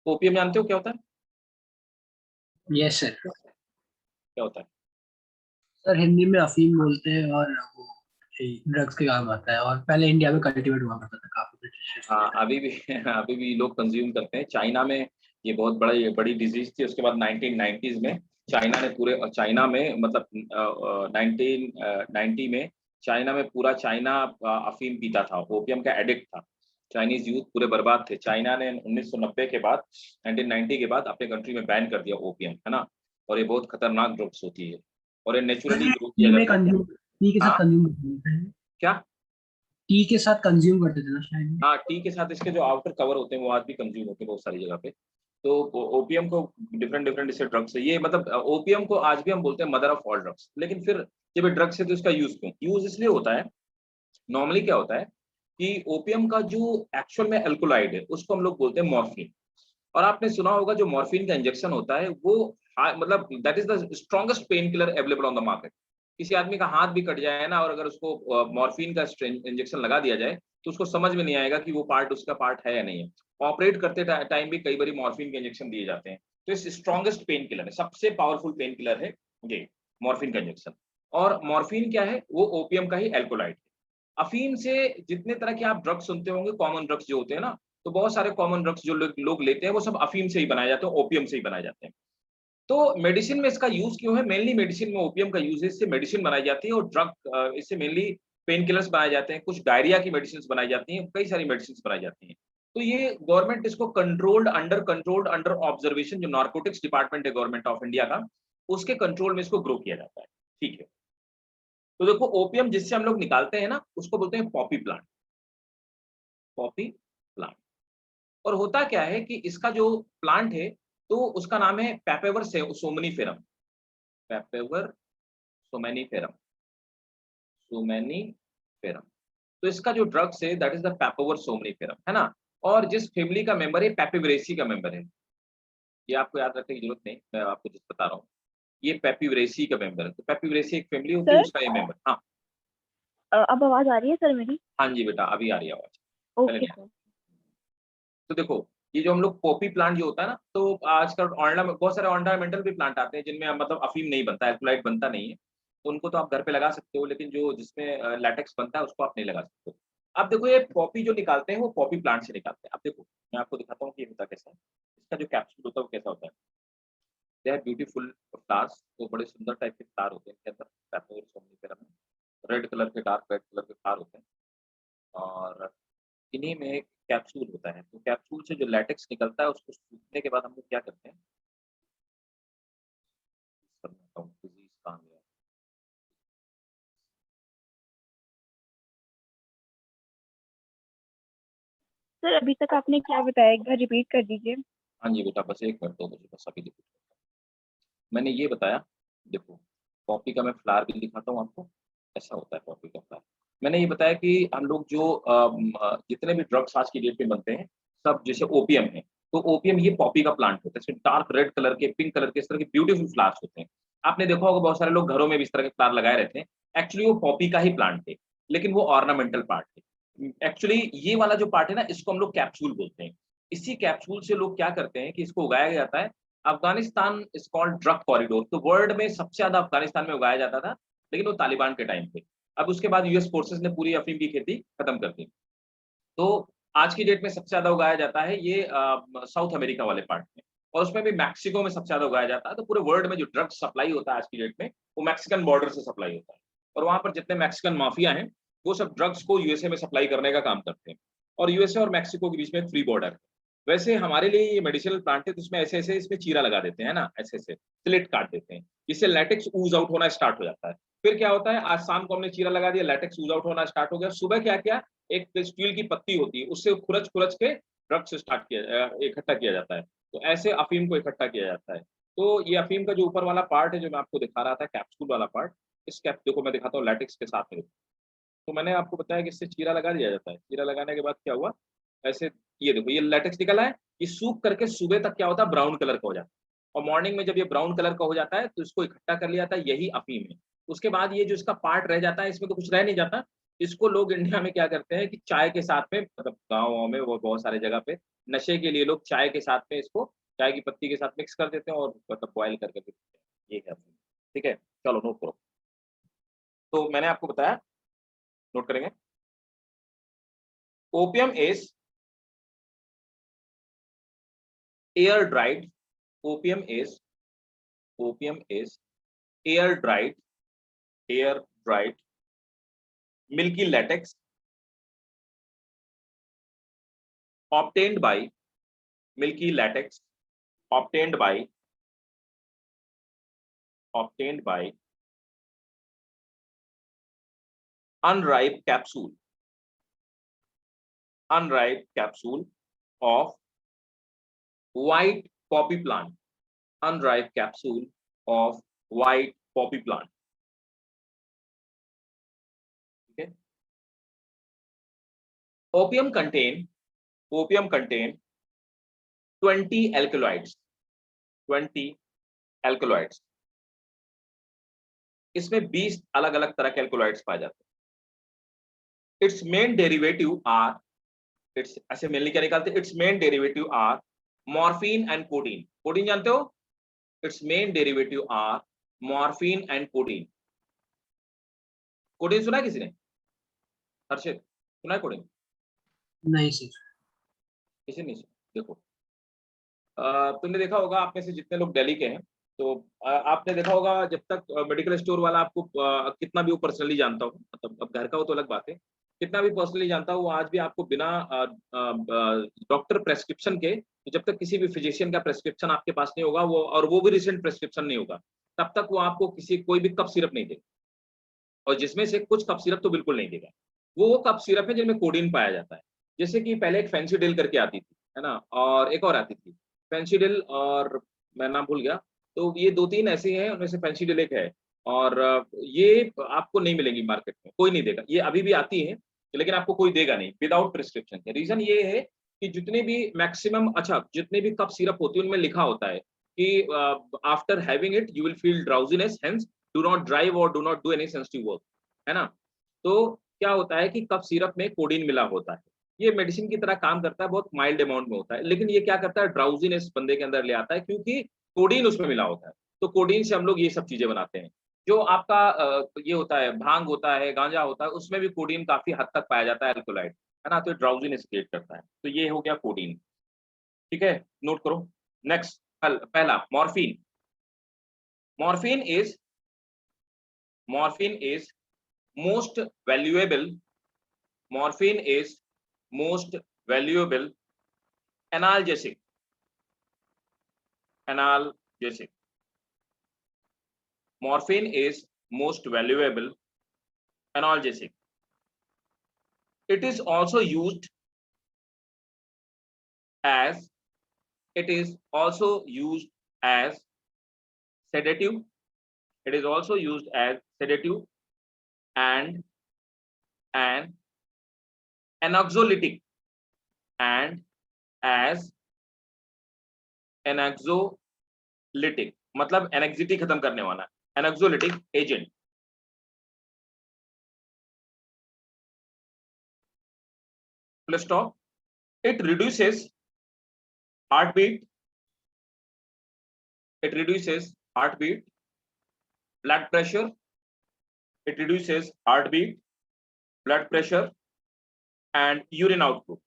OPM जानते हो क्या होता है? Yes sir. क्या होता है? सर हिंदी में अफीम बोलते हैं, और वो ड्रग्स के काम आता है, और पहले इंडिया में कल्टीवेट हुआ करता था काफी ब्रिटिश के हाँ, टाइम। अभी भी अभी भी लोग कंज्यूम करते हैं। चाइना में ये बहुत बड़ी डिजीज थी। उसके बाद 1990s में चाइना ने पूरे चाइना में मतलब 1990 में चाइना में पूरा चाइना अफीम पीता था, ओपियम का एडिक्ट था। चाइनीज यूथ पूरे बर्बाद थे। चाइना ने 1990 के बाद 1990 के बाद अपने कंट्री में बैन कर दिया ओपियम, है ना। और ये बहुत खतरनाक ड्रग्स होती है और ये नेचुरली ग्रो किया टी में जाता है। कंज्यूम, टी के साथ हाँ, कंज्यूम करते हैं। क्या? टी के साथ कंज्यूम करते थे ना शायद। हाँ, टी के साथ इसके जो आउटर कवर होते हैं वो आज भी कंज्यूम होते हैं बहुत सारी जगह पे। तो ओपीएम को डिफरेंट डिफरेंट इससे ड्रग्स है ये, मतलब ओपीएम को आज भी हम बोलते हैं मदर ऑफ ऑल ड्रग्स। लेकिन फिर जब ये ड्रग्स है तो इसका यूज क्यों? यूज इसलिए होता है, नॉर्मली क्या होता है कि ओपीएम का जो एक्चुअल में एल्कोलाइड है उसको हम लोग बोलते हैं मॉर्फिन। और आपने सुना होगा जो मॉर्फिन का इंजेक्शन होता है वो मतलब that is the strongest pain killer available on the market. किसी आदमी का हाथ भी कट जाए ना और अगर उसको मॉर्फिन का इंजेक्शन लगा दिया जाए तो उसको समझ में नहीं आएगा कि वो पार्ट उसका पार्ट है या नहीं है। ऑपरेट करते टाइम भी कई बार मॉर्फिन के इंजेक्शन दिए जाते हैं। तो इस स्ट्रॉन्गेस्ट पेन किलर है, सबसे पावरफुल पेन किलर है ये मॉर्फिन का इंजेक्शन। और मॉर्फिन क्या है? वो ओपियम का ही एल्कोलाइड है। अफीम से जितने तरह के आप ड्रग्स सुनते होंगे, कॉमन ड्रग्स जो होते हैं ना, तो बहुत सारे कॉमन ड्रग्स जो लोग लेते हैं वो सब अफीम से ही बनाए जाते हैं, ओपियम से ही बनाए जाते हैं। तो मेडिसिन में इसका यूज क्यों है? मेनली मेडिसिन में ओपियम का यूज है, इससे मेडिसिन बनाई जाती है। और इससे मेनली पेन किलर्स बनाए जाते हैं, कुछ डायरिया की मेडिसिन बनाई जाती हैं, कई सारी मेडिसिन बनाई जाती हैं। तो ये गवर्नमेंट इसको कंट्रोल्ड अंडर ऑब्जर्वेशन, जो नार्कोटिक्स डिपार्टमेंट है गवर्नमेंट ऑफ इंडिया का, उसके कंट्रोल में इसको ग्रो किया जाता है। ठीक है। तो देखो, ओपियम जिससे हम लोग निकालते हैं ना उसको बोलते हैं पॉपी प्लांट। Poppy plant. और होता क्या है कि इसका जो प्लांट है तो उसका नाम है पैपेवर सोमनीफेरम। पैपेवर सोमेनिफेरम। सोमेनिफेरम। तो इसका जो ड्रग्स है दैट इज द पैपेवर सोमनीफेरम, है ना। और जिस फैमिली का मेंबर है, पैपिवरेसी का मेंबर है। ये आपको याद रखने की जरूरत नहीं, मैं आपको जिस बता रहा हूँ। ये पैपिवरेसी का मेंबर है। तो पैपिवरेसी एक फैमिली होती है, सर उसका ये मेंबर। हाँ। अब आवाज आ रही है सर मेरी? हाँ जी बेटा, अभी आ रही है आवाज। पहले ओके नहीं आ सर। रही। तो देखो, ये जो हम लोग पॉपी प्लांट जो होता है ना, तो आजकल बहुत सारे ऑर्नामेंटल भी प्लांट आते हैं जिनमें मतलब अफीम नहीं बनता, एल्कोलाइट बनता नहीं है। तो उनको तो आप घर पे लगा सकते हो, लेकिन जो जिसमें लैटेक्स बनता है उसको आप नहीं लगा सकते हो। अब देखो, ये पॉपी जो निकालते हैं वो पॉपी प्लांट से निकालते हैं। अब देखो, मैं आपको दिखाता हूँ कि ये होता कैसा है। इसका जो कैप्सूल होता है वो कैसा होता है। दे आर ब्यूटीफुल फ्लावर्स, तो बड़े सुंदर टाइप के फ्लावर होते हैं इनके अंदर। पैपेवर सोमनिफेरम में रेड कलर के, डार्क रेड कलर के फ्लावर होते हैं। और इन्हीं में एक कैप्सूल होता है। तो कैप्सूल से जो लैटेक्स निकलता है उसको सूखने के बाद हम लोग क्या करते हैं, डिजीज कहाँ गया? सर अभी तक आपने क्या बताया, एक बार रिपीट कर दीजिए। हाँ जी बेटा, बस एक मिनट दो मुझे, बस अभी देखो। मैंने ये बताया, देखो, पॉपी का मैं फ्लावर भी दिखाता हूँ आपको। ऐसा होता है पॉपी का फ्लावर। मैंने ये बताया कि हम लोग जो जितने भी ड्रग्स आज की डेट में बनते हैं, सब जैसे ओपीएम है, तो ओपीएम ये पॉपी का प्लांट होता है। इसमें डार्क रेड कलर के, पिंक कलर के, इस तरह के ब्यूटीफुल फ्लावर्स होते हैं। आपने देखा होगा बहुत सारे लोग घरों में भी इस तरह के फ्लावर लगाए रहते हैं। एक्चुअली वो पॉपी का ही प्लांट है, लेकिन वो ऑर्नामेंटल पार्ट है। एक्चुअली ये वाला जो पार्ट है ना, इसको हम लोग कैप्सूल बोलते हैं। इसी कैप्सूल से लोग क्या करते हैं कि इसको उगाया जाता है। Afghanistan is called drug corridor. तो वर्ल्ड में सबसे ज्यादा अफगानिस्तान में उगाया जाता था, लेकिन वो तालिबान के टाइम पे। अब उसके बाद यूएस फोर्सेस ने पूरी अफीम की खेती खत्म कर दी। तो आज की डेट में सबसे ज्यादा उगाया जाता है ये साउथ अमेरिका वाले पार्ट में। और उसमें भी मैक्सिको में सबसे ज्यादा उगाया जाता है। तो पूरे वर्ल्ड में जो ड्रग सप्लाई होता है आज की डेट में, वो मैक्सिकन बॉर्डर से सप्लाई होता है। और वहां पर जितने मैक्सिकन माफिया हैं, वो सब ड्रग्स को यूएसए में सप्लाई करने का काम करते हैं। और यूएसए और मैक्सिको के बीच में फ्री बॉर्डर है। वैसे हमारे लिए ये मेडिसिनल प्लांट है, तो इसमें ऐसे ऐसे इसमें चीरा लगा देते हैं ना, ऐसे ऐसे स्लिट काट देते हैं, जिससे लैटेक्स ऊज आउट होना स्टार्ट हो जाता है। फिर क्या होता है, आज शाम को हमने चीरा लगा दिया, लैटेक्स ऊज आउट होना स्टार्ट हो गया। सुबह क्या किया, एक स्टील की पत्ती होती है, उससे खुरच खुरच के ड्रग्स इकट्ठा किया जाता है। तो ऐसे अफीम को इकट्ठा किया जाता है। तो ये अफीम का जो ऊपर वाला पार्ट है, जो मैं आपको दिखा रहा था, कैप्सूल वाला पार्ट, इस कैप देखो मैं दिखाता हूँ लैटेक्स के साथ में। तो मैंने आपको बताया कि इससे चीरा लगा दिया जाता है। चीरा लगाने के बाद क्या हुआ, ऐसे ये देखो ये लेटेक्स निकला है। ये सूख करके सुबह तक क्या होता है, ब्राउन कलर का हो जाता है। और मॉर्निंग में जब ये ब्राउन कलर का हो जाता है तो इसको इकट्ठा कर लिया जाता है, यही अफीम है। उसके बाद ये जो इसका पार्ट रह जाता है, इसमें तो कुछ रह नहीं जाता। इसको लोग इंडिया में क्या करते हैं कि चाय के साथ में, मतलब गाँव में वो बहुत सारे जगह पे नशे के लिए लोग चाय के साथ में इसको चाय की पत्ती के साथ मिक्स कर देते हैं और मतलब बॉयल करके पीते हैं। ये है। ठीक है? चलो नोट करो। तो मैंने आपको बताया, नोट करेंगे। Opium is air dried, opium is opium is air dried milky latex obtained by milky latex obtained by unripe capsule of white poppy plant, unripe capsule of white poppy plant. Okay. Opium contain 20 alkaloids, 20 alkaloids. इसमें 20 अलग अलग तरह के alkaloids पाए जाते हैं। Its main derivative are, its ऐसे mainly क्या निकालते हैं, its main derivative are morphine and codeine. Codeine जानते हो? Its main derivative are morphine and codeine. Codeine सुना है किसी ने? हर्षित सुना है कोडीन? नहीं सर। किसी ने सुना? देखो, तुमने देखा होगा, आप में से जितने लोग दिल्ली के हैं, तो आपने देखा होगा जब तक मेडिकल स्टोर वाला आपको कितना भी वो पर्सनली जानता हो, मतलब अब घर का हो तो अलग बात है, कितना भी पर्सनली जानता हो, वो आज भी आपको बिना डॉक्टर प्रेस्क्रिप्शन के, तो जब तक किसी भी फिजिशियन का प्रेस्क्रिप्शन आपके पास नहीं होगा, वो भी रिसेंट प्रेस्क्रिप्शन नहीं होगा, तब तक वो आपको कोई भी कफ सिरप नहीं देगा। और जिसमें से कुछ कफ सिरप तो बिल्कुल नहीं देगा। वो कफ सिरप है जिनमें कोडीन पाया जाता है। जैसे कि पहले एक फेंसिडिल करके आती थी, है ना, और एक और आती थी फेंसिडिल, और मैं नाम भूल गया। तो ये 2-3 ऐसे हैं, उनमें से फेंसिडिल एक है, और ये आपको नहीं मिलेंगी मार्केट में, कोई नहीं देगा। ये अभी भी आती है, लेकिन आपको कोई देगा नहीं विदाउट प्रिस्क्रिप्शन के। रीजन ये है कि जितने भी मैक्सिमम, अच्छा, जितने भी कफ सिरप होती है उनमें लिखा होता है कि after having it you will feel drowsiness, hence do not drive और do not do any sensitive work, है ना। तो क्या होता है कि कफ सिरप में कोडीन मिला होता है। ये मेडिसिन की तरह काम करता है, बहुत माइल्ड अमाउंट में होता है, लेकिन ये क्या करता है, ड्राउजीनेस बंदे के अंदर ले आता है, क्योंकि कोडीन उसमें मिला होता है। तो कोडीन से हम लोग ये सब चीजें बनाते हैं। जो आपका ये होता है, भांग होता है, गांजा होता है, उसमें भी कोडीन काफी हद तक पाया जाता है, अल्कोलाइड, है ना। तो ड्राउजीनेस क्रिएट करता है। तो ये हो गया कोडीन। ठीक है, नोट करो। नेक्स्ट, पहला morphine. Morphine is most valuable morphine is most valuable analgesic morphine is most valuable analgesic. It is also used as sedative. It is also used as sedative and an anxiolytic and as anxiolytic, मतलब anxiety खत्म करने वाला, anxiolytic agent. Full stop. It reduces heartbeat, blood pressure, it reduces heartbeat, blood pressure and urine output,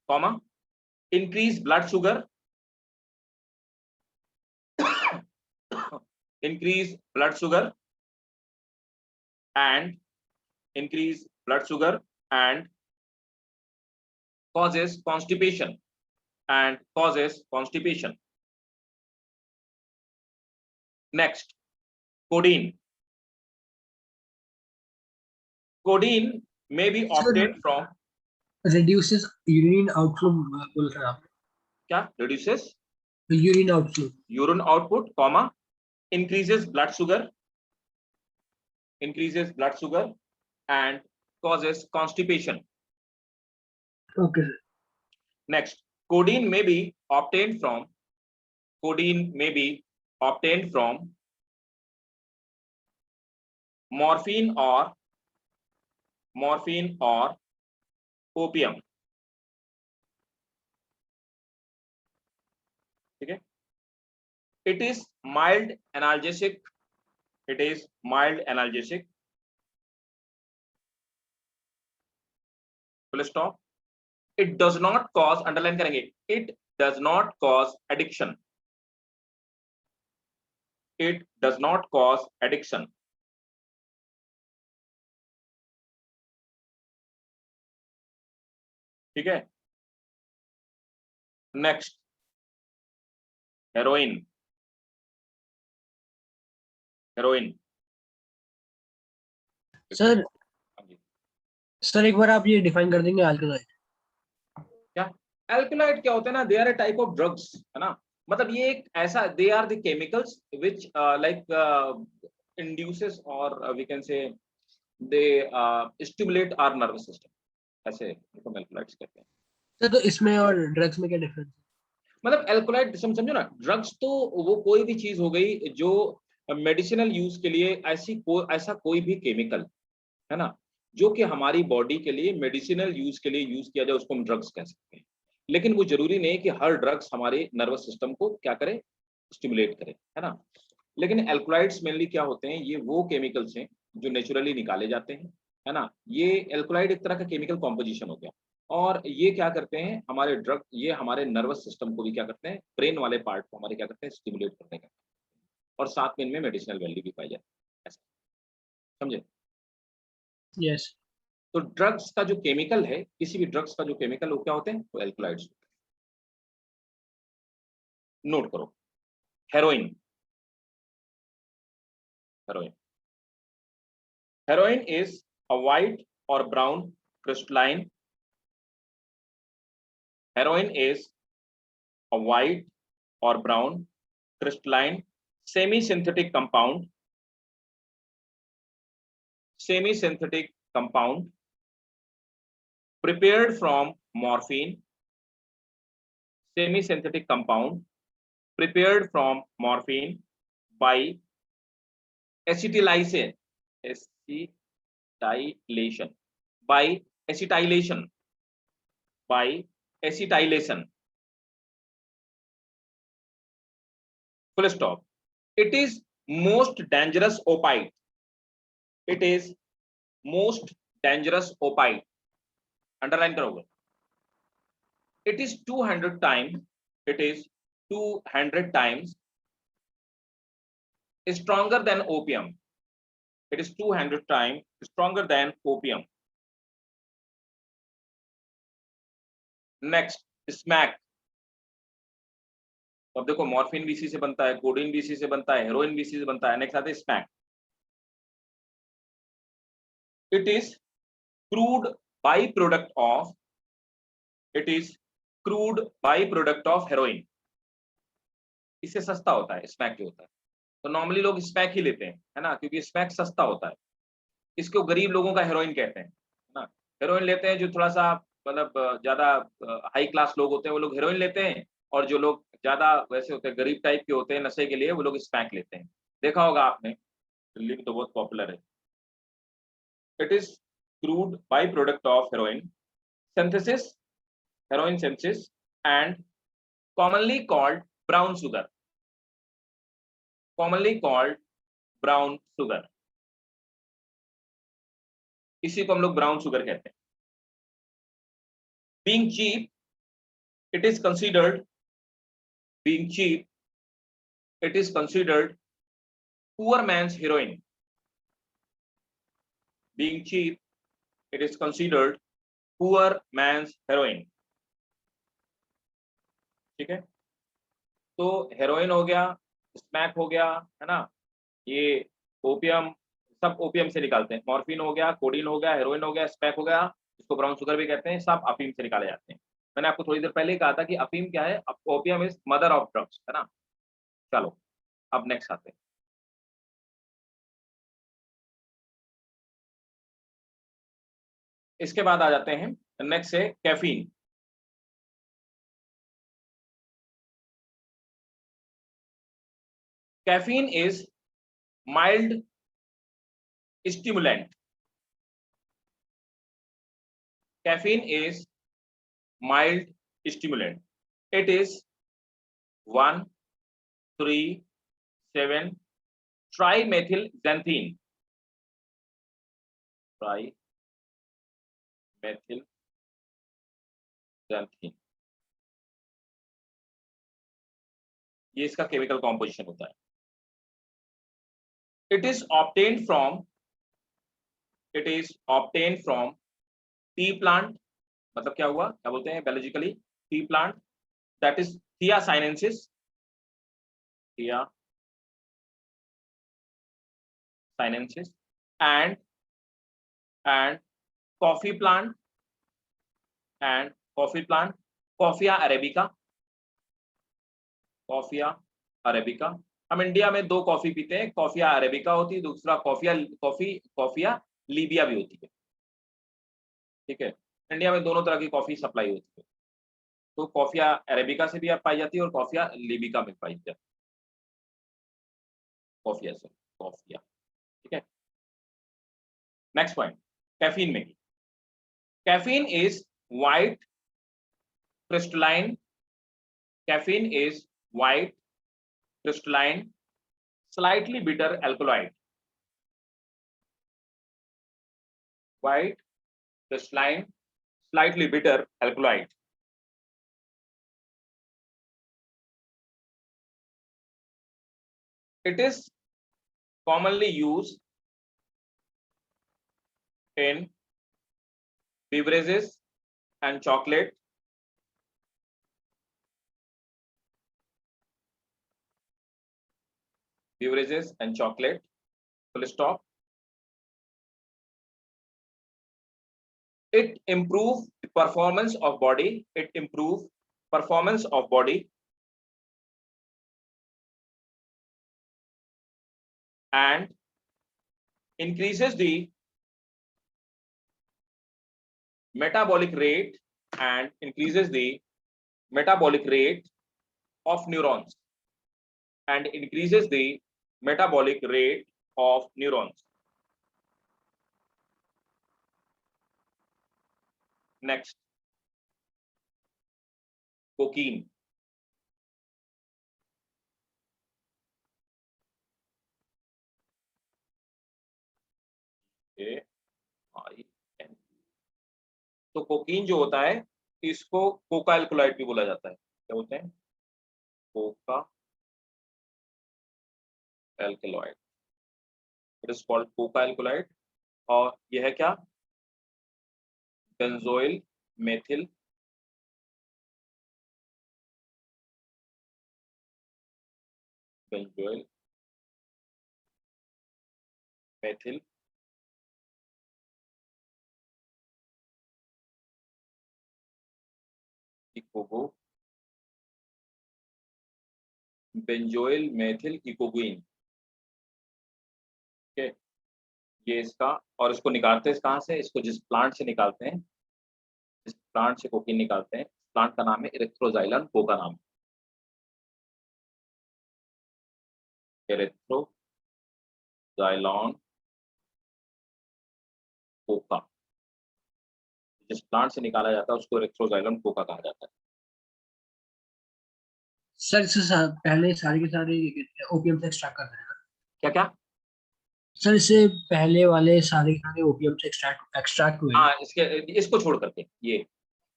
comma, increase blood sugar, increase blood sugar and causes constipation Next, codeine may be obtained from, reduces urine outflow बोल रहे हैं आप? क्या reduces urine output, comma, increases blood sugar and causes constipation. Okay. Next, codeine may be obtained from morphine और opium, ठीक है। It is mild analgesic, it is mild analgesic, full stop. It does not cause, underline करेंगे, it does not cause addiction, it does not cause addiction. ठीक है। Next, heroin, heroin. Sir sir एक बार आप ये define कर देंगे alkaloid? क्या अल्कलॉइड क्या होते हैं ना, they are a type of drugs, है ना। मतलब ये एक ऐसा, they are the chemicals which like induces और we can say they stimulate our nervous system, ऐसे इनको अल्कलॉइड्स कहते हैं। सर तो इसमें और ड्रग्स में क्या डिफरेंस है? मतलब अल्कोहलाइड समझो ना, ड्रग्स तो वो कोई भी चीज हो गई जो मेडिसिनल यूज के लिए ऐसा कोई भी केमिकल, है ना, जो कि हमारी बॉडी के लिए मेडिसिनल यूज के लिए यूज किया जाए, उसको हम ड्रग्स कह सकते हैं। लेकिन वो जरूरी नहीं कि हर ड्रग्स हमारे नर्वस सिस्टम को क्या करे, स्टिमुलेट करे, है ना। लेकिन एल्कोलाइड्स मेनली क्या होते हैं, ये वो केमिकल्स हैं जो नेचुरली निकाले जाते हैं, है ना। ये एल्कोलाइड एक तरह का केमिकल कॉम्पोजिशन हो गया, और ये क्या करते हैं, हमारे ड्रग, ये हमारे नर्वस सिस्टम को भी क्या करते हैं, ब्रेन वाले पार्ट को हमारे क्या करते हैं, स्टिमुलेट करने का, और साथ में इनमें मेडिसिनल वैल्यू भी पाई जाती है, ऐसा समझे। यस। तो ड्रग्स का जो केमिकल है, किसी भी ड्रग्स का जो केमिकल, वो क्या होते हैं, वो एल्कोलाइड्स। नोट करो, heroin, heroin, heroin is a white or brown crystalline, heroin is a white or brown crystalline semi-synthetic compound, semi-synthetic compound prepared from morphine, semi-synthetic compound prepared from morphine by acetylation, acetylation, by acetylation, by acetylation, full stop. It is most dangerous opioid, it is most dangerous opioid, underline करोगे। It is 200 times, it is 200 times stronger than opium, it is 200 times stronger than opium. Next, smack। अब देखो, morphine भी इसी से बनता है, codeine भी इसी से बनता है, हेरोइन भी इसी से बनता है। नेक्स्ट आते हैं smack. It is crude by product of, it is crude by product of heroin. इससे सस्ता होता है स्मैक जो होता है, तो नॉर्मली लोग स्मैक ही लेते हैं, है ना, क्योंकि स्मैक सस्ता होता है। इसको गरीब लोगों का हेरोइन कहते हैं, है ना। हेरोइन लेते हैं जो थोड़ा सा मतलब ज्यादा हाई क्लास लोग होते हैं, वो लोग हेरोइन लेते हैं, और जो लोग ज्यादा वैसे होते हैं, गरीब टाइप के होते हैं नशे के लिए, वो लोग स्मैक लेते हैं। देखा होगा आपने, दिल्ली में तो बहुत पॉपुलर है। It is crude by product of heroin synthesis, heroin synthesis, and commonly called brown sugar, commonly called brown sugar, इसी को हम लोग ब्राउन शुगर कहते हैं। being cheap, it is considered, being cheap, it is considered poor man's heroin, being cheap, it is considered poor man's heroin, ठीक है। तो heroin हो गया, स्मैक हो गया, है ना, ये ओपियम, सब ओपियम से निकालते हैं। मॉर्फिन हो गया, कोडीन हो गया, हेरोइन हो गया, स्मैक हो गया, इसको ब्राउन शुगर भी कहते हैं, सब अफीम से निकाले जाते हैं। मैंने आपको थोड़ी देर पहले ही कहा था कि अफीम क्या है, opium is mother of drugs, है ना। चलो अब नेक्स्ट आते हैं। इसके बाद आ जाते हैं, नेक्स्ट है caffeine. Caffeine is mild stimulant. Caffeine is mild stimulant. It is 1,3,7 trimethylxanthine. Trimethylxanthine. ये इसका केमिकल कॉम्पोजिशन होता है. It is obtained from tea plant. मतलब क्या हुआ, क्या बोलते हैं biologically, tea plant, that is Thea sinensis, and coffee plant, Coffea arabica. हम इंडिया में दो कॉफी पीते हैं, कॉफिया अरेबिका होती है, दूसरा कॉफिया लीबिया भी होती है. ठीक है, इंडिया में दोनों तरह की कॉफी सप्लाई होती है. तो कॉफिया अरेबिका से भी आप पाई जाती है और कॉफिया लीबिका में पाई जाती है. कॉफिया. ठीक है. नेक्स्ट पॉइंट, कैफीन में. Caffeine is white crystalline. Caffeine is white crystalline, slightly bitter alkaloid. White, crystalline, slightly bitter alkaloid. It is commonly used in beverages and chocolate. Beverages and chocolate, full stop. It improves performance of body. And increases the metabolic rate of neurons. Next, cocaine. तो cocaine जो होता है इसको Coca alkaloid भी बोला जाता है. क्या बोलते हैं? Coca alkaloid. It is called coca alkaloid. और यह है क्या? Benzoyl methyl benzoyl methyl ecgonine. ठीक है, ये इसका, और इसको निकालते हैं कहाँ से? इसको जिस प्लांट से निकालते हैं, जिस प्लांट से कोकीन निकालते हैं, प्लांट का नाम है एरिथ्रोजाइलम कोका. नाम एरिथ्रोजाइलम कोका. जिस प्लांट से निकाला जाता है उसको एरिथ्रोजाइलम कोका कहा जाता है. सर इससे पहले सारे के सारे ओपीएम से एक्सट्रैक्ट कर रहे हैं ना? क्या? सर इससे पहले वाले सारे के सारे ओपीएम से एक्सट्रैक्ट हुए. हाँ, इसको छोड़ करके, ये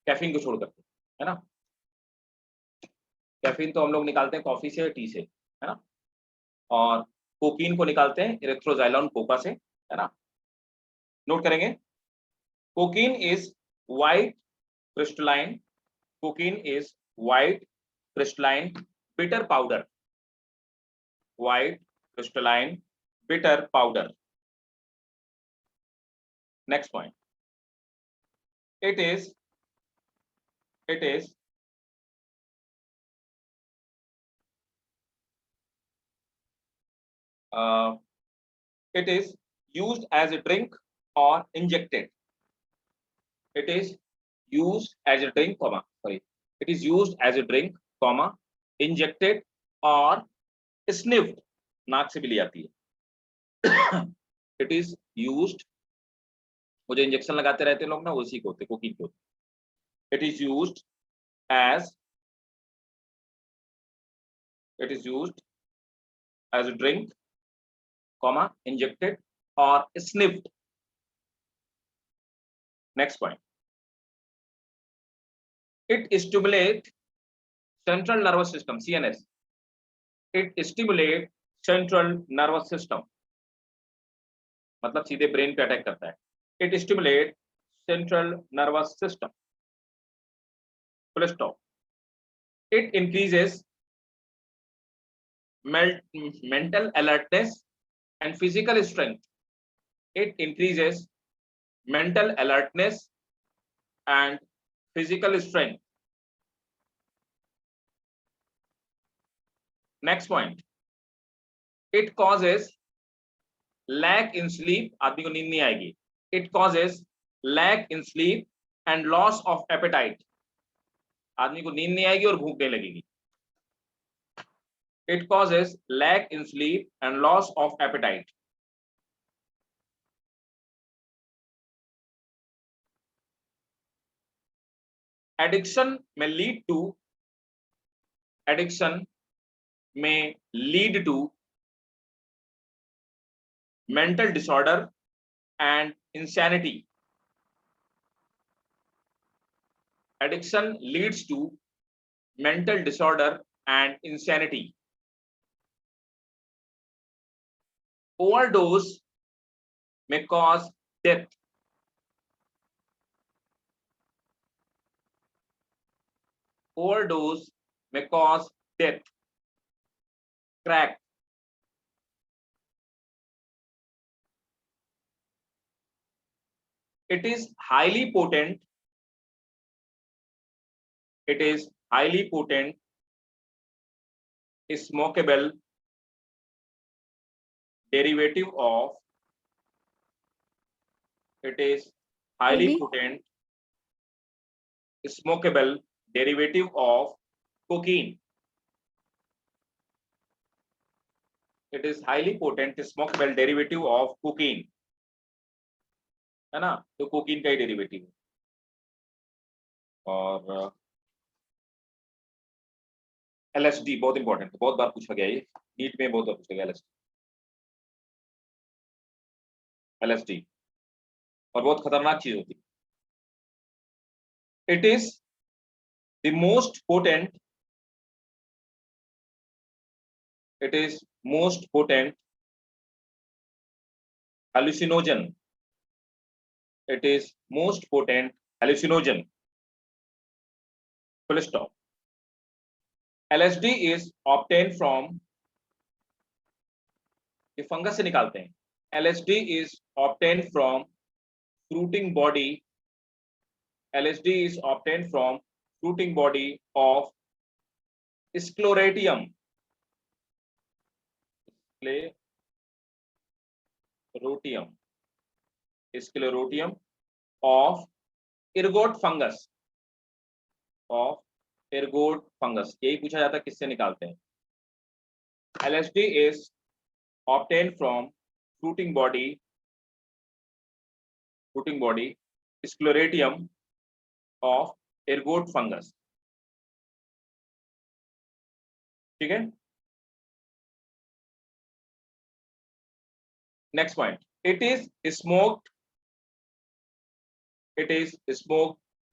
कैफीन को छोड़ करके, है ना. कैफीन तो हम लोग निकालते हैं कॉफी से, टी से, है ना. और कोकीन को निकालते हैं एरिथ्रोजाइलम कोका से, है ना. नोट करेंगे, cocaine is white crystalline. bitter powder. White crystalline bitter powder. Next point, it is used as a drink or injected. It is used as a drink, injected or sniffed. नाक से भी ली जाती है. It is used, वो जो injection लगाते रहते हैं लोग ना, उसी को होते, कोकीन को होते। It is used as, it is used as a drink, comma, injected or sniffed. Next point. It stimulates central nervous system, CNS. It stimulates central nervous system, मतलब सीधे ब्रेन पे अटैक करता है। It stimulates central nervous system. Full stop. It increases mental alertness and physical strength. It increases mental alertness and physical strength. Next point. It causes lack in sleep, आदमी को नींद नहीं आएगी। It causes lack in sleep and loss of appetite. आदमी को नींद नहीं आएगी और भूख नहीं लगेगी। It causes lack in sleep and loss of appetite. Addiction may lead to mental disorder and insanity. Addiction leads to mental disorder and insanity. Overdose may cause death. Overdose may cause death. Crack. It is highly potent. It is highly potent, smokable derivative of. It is highly Maybe. potent, smokable derivative of cocaine. It is highly potent, smokable derivative of cocaine. है ना, तो cocaine का ही derivative है। और LSD बहुत important है, बहुत बार पूछा गया, ये नीट में बहुत बार पूछा गया LSD, और बहुत खतरनाक चीज होती है। It is the most potent, it is most potent hallucinogen. It is most potent hallucinogen. Full stop. LSD is obtained from, ये फंगस से निकालते हैं। LSD is obtained from fruiting body. LSD is obtained from fruiting body of Sclerotium. Sclerotium of ergot fungus. Of ergot fungus. यही पूछा जाता है किससे निकालते हैं। LSD is obtained from fruiting body Sclerotium of ergot fungus. ठीक है। Next point. It is smoked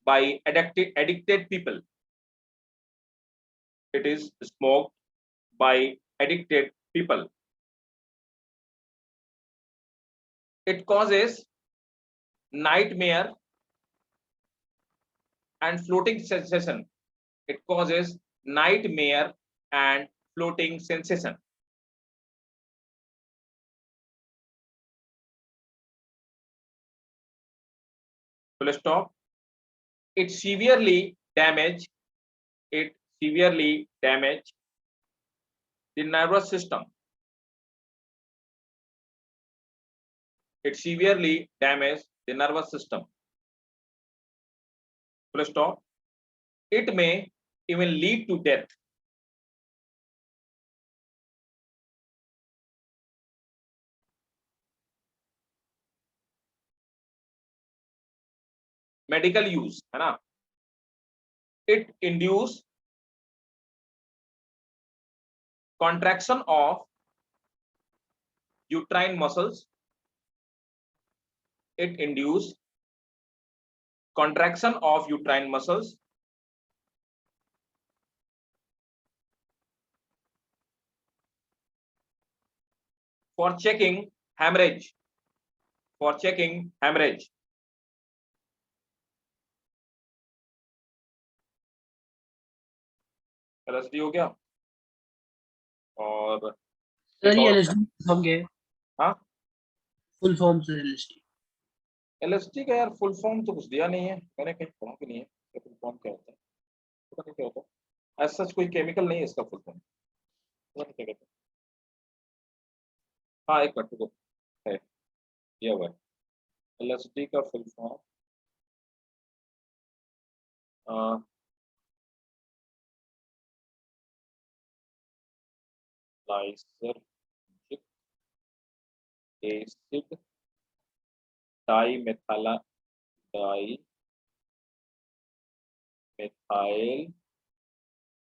by addicted people. It is smoked by addicted people. It causes nightmare and floating sensation. It causes nightmare and floating sensation. Full stop. It severely damage the nervous system. It severely damage the nervous system. Full stop. It may even lead to death. Medical use, है ना। It induce contraction of uterine muscles, it induce contraction of uterine muscles for checking hemorrhage, for checking hemorrhage. LSD हो गया। और sir ये LSD form क्या है? हाँ, full form से एलएसडी। LSD का यार फुल फॉर्म तो कुछ दिया नहीं है, मैंने कहीं पढ़ा भी नहीं है फुल फॉर्म क्या होता है, पता नहीं क्या होता है। ऐसा कोई केमिकल नहीं है इसका फुल फॉर्म, पता नहीं क्या कहते हैं। हाँ एक मिनट रुको, है दिया हुआ है LSD का full form. Lysergic acid dimethyl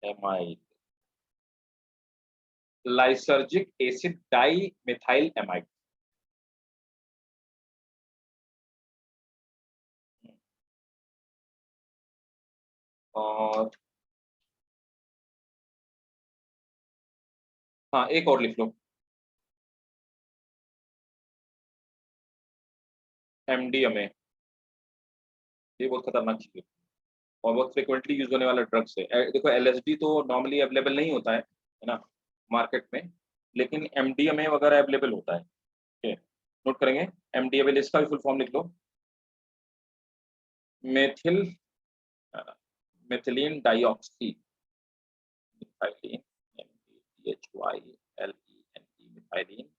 amide, lysergic acid dimethyl amide. और हाँ एक और लिख लो, MDMA, ये बहुत खतरनाक चीज है और बहुत फ्रिक्वेंटली यूज होने वाला ड्रग्स है। देखो LSD तो नॉर्मली अवेलेबल नहीं होता है ना मार्केट में, लेकिन MDMA वगैरह अवेलेबल होता है। ठीक है, नोट करेंगे MDMA, इसका भी फुल फॉर्म लिख लो, methylene dioxy, methylene, methylene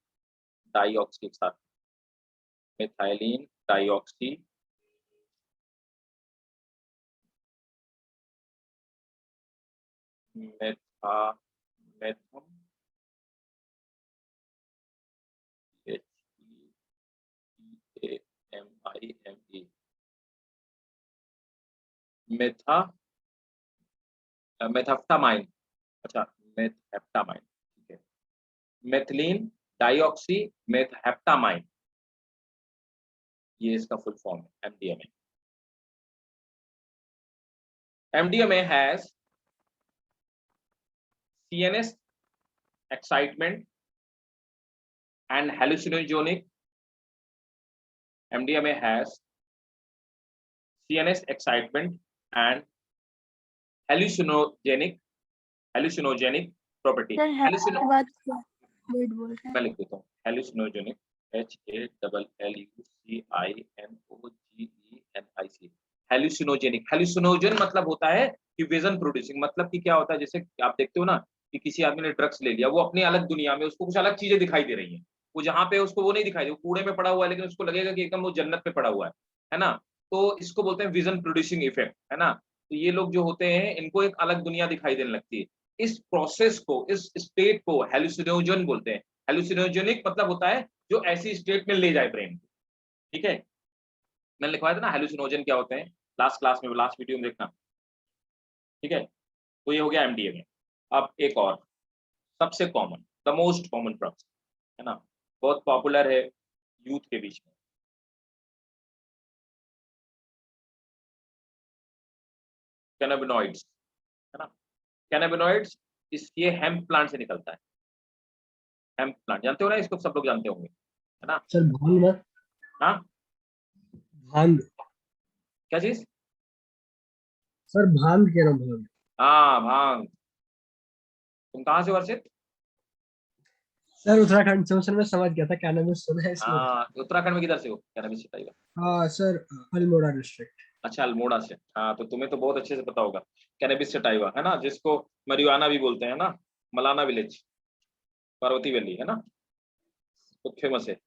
dioxy के साथ, methylene dioxy meth HEAMIME methamphetamine, अच्छा मेथहेप्टामाइन, ठीक है, मेथिलीन डाइऑक्सी मेथहेप्टामाइन, ये इसका फुल फॉर्म है MDMA। MDMA has CNS excitement and hallucinogenic. MDMA has CNS excitement and hallucinogenic property. Sir है के बाद वेट बोल रहे मैं हैं। लिख देता हूँ hallucinogenic, HALLUCINOGENIC। हेल्यूसिनोजन मतलब होता है कि विजन प्रोड्यूसिंग, मतलब कि क्या होता है, जैसे आप देखते हो ना कि किसी आदमी ने ड्रग्स ले लिया, वो अपनी अलग दुनिया में उसको कुछ अलग चीजें दिखाई दे रही हैं, वो जहाँ पे उसको वो नहीं दिखाई दे, वो कूड़े में पड़ा हुआ है, लेकिन उसको लगेगा कि एकदम वो जन्नत में पड़ा हुआ है ना। तो इसको बोलते हैं विजन प्रोड्यूसिंग इफेक्ट, है ना। तो ये लोग जो होते हैं इनको एक अलग दुनिया दिखाई देने लगती है। इस प्रोसेस को, इस स्टेट को हेल्यूसिनोजन बोलते हैं। हेल्यूसिनोजेनिक मतलब होता है जो ऐसी स्टेट में ले जाए ब्रेन को, ठीक है। मैंने लिखवाया था ना हेल्यूसिनोजन क्या होते हैं, लास्ट क्लास में, लास्ट वीडियो में देखना, ठीक है। तो ये हो गया MDMA। अब एक और सबसे common, the most common drugs, है ना, बहुत पॉपुलर है यूथ के बीच में, कैनाबिनॉइड्स, है ना। कैनाबिनॉइड्स ये हेम्प प्लांट से निकलता है। हेम्प प्लांट जानते हो ना, इसको सब लोग जानते होंगे, है ना। सर भांग ना? हाँ भांग। क्या चीज? सर भांग कह रहा हूँ, भांग। हाँ भांग। तुम कहाँ से वर्षित? सर उत्तराखंड से हूँ सर, मैं समझ गया था कैनबिस सुना है इसलिए। हाँ उत्तराखंड में किधर से हो? कैनाबिस से टाइगर। हाँ सर, अल्मोड़ा डिस्ट्रिक्ट। अच्छा अल्मोड़ा से, हाँ तो तुम्हें तो बहुत अच्छे से पता होगा कैनबिस सटाइवा, है ना, जिसको मरिजुआना भी बोलते हैं ना, मलाना विलेज, पार्वती वैली, है ना, बहुत फेमस है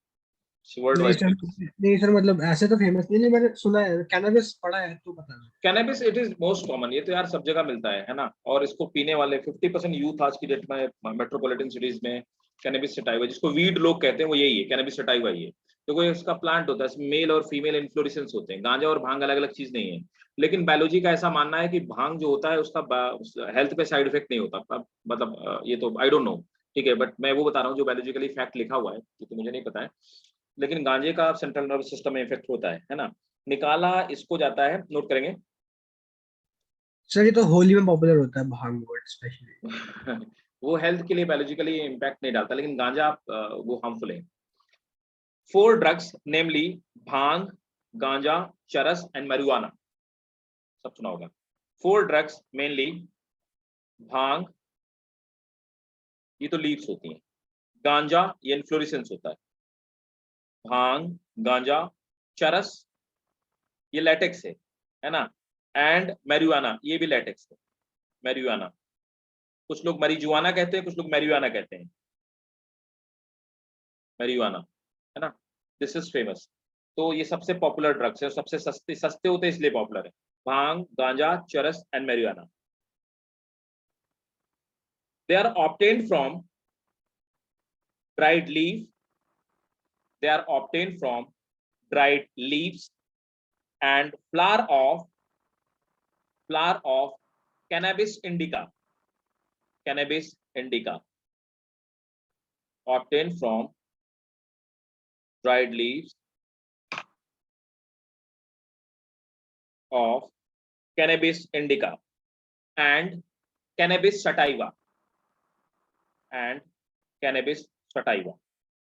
वर्ल्ड नहीं वाइड सर, फेमस। नहीं सर, मतलब ऐसे तो फेमस नहीं, मैंने सुना है कैनबिस, पढ़ा है तो पता है। Cannabis it is most common, ये तो यार सब जगह मिलता है ना। और इसको पीने वाले 50% यूथ आज की डेट में मेट्रोपॉलिटन सिटीज में कैनबिस सटाइवा, जिसको वीड लोग कहते हैं वो यही है, कैनबिस सटाइवा ही है। तो कोई इसका प्लांट होता है, इसमें मेल और फीमेल इन्फ्लोरेसेंस होते हैं। गांजा और भांग अलग अलग चीज नहीं है, लेकिन बायोलॉजी का ऐसा मानना है कि भांग जो होता है उसका हेल्थ पे साइड इफेक्ट नहीं होता। मतलब ये तो आई डोंट नो, ठीक है, बट मैं वो बता रहा हूँ जो बायोलॉजिकली फैक्ट लिखा हुआ है, ये तो मुझे नहीं पता है। लेकिन गांजे का सेंट्रल नर्वस सिस्टम में इफेक्ट होता है ना। निकाला इसको जाता है, नोट करेंगे। सर ये तो होली में पॉपुलर होता है भांग वर्ड स्पेशली। वो हेल्थ के लिए बायोलॉजिकली इम्पैक्ट नहीं डालता, लेकिन गांजा वो हार्मफुल है। 4 ड्रग्स नेमली भांग, गांजा, चरस एंड marijuana, सब सुना होगा। 4 ड्रग्स मेनली भांग, ये तो लीव्स होती हैं। गांजा ये इन्फ्लोरेसेंस होता है। भांग, गांजा, चरस ये लैटेक्स है ना। एंड marijuana ये भी लैटेक्स है, marijuana। कुछ लोग marijuana कहते हैं, कुछ लोग marijuana कहते हैं, marijuana, है ना। This is famous. तो ये सबसे पॉपुलर ड्रग्स है, सबसे सस्ते सस्ते होते हैं इसलिए पॉपुलर है। भांग, गांजा, चरस and marijuana। They are obtained from dried leaf. They are obtained from dried leaves and flower of cannabis indica. Cannabis indica obtained from dried leaves of cannabis indica and cannabis sativa and cannabis sativa।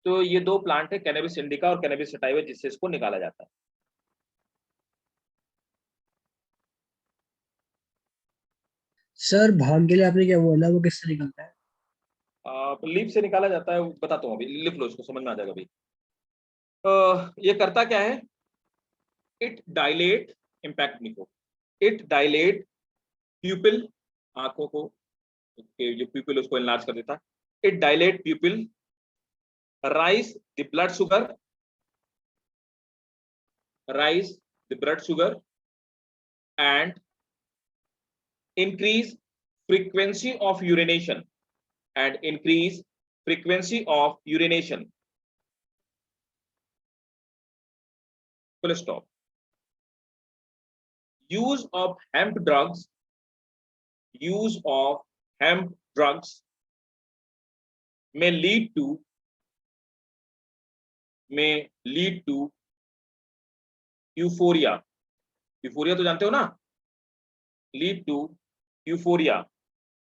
तो ये 2 plant है, cannabis indica और cannabis sativa, जिससे इसको निकाला जाता है। Sir भांग के लिए आपने क्या बोला, वो किससे निकलता है? लीफ से निकाला जाता है, बताता हूँ अभी, लिख लो इसको, समझ में आ जाएगा अभी। ये करता क्या है, इट डायलेट, इम्पैक्ट लिखो, इट डायलेट प्यूपिल, आंखों को के जो प्यूपिल उसको एनलार्ज कर देता है। It dilate प्यूपिल, rise the blood sugar, rise the blood sugar and increase frequency of urination and increase frequency of urination, full stop। use of hemp drugs, use of hemp drugs may lead to euphoria। euphoria तो जानते हो ना, lead to euphoria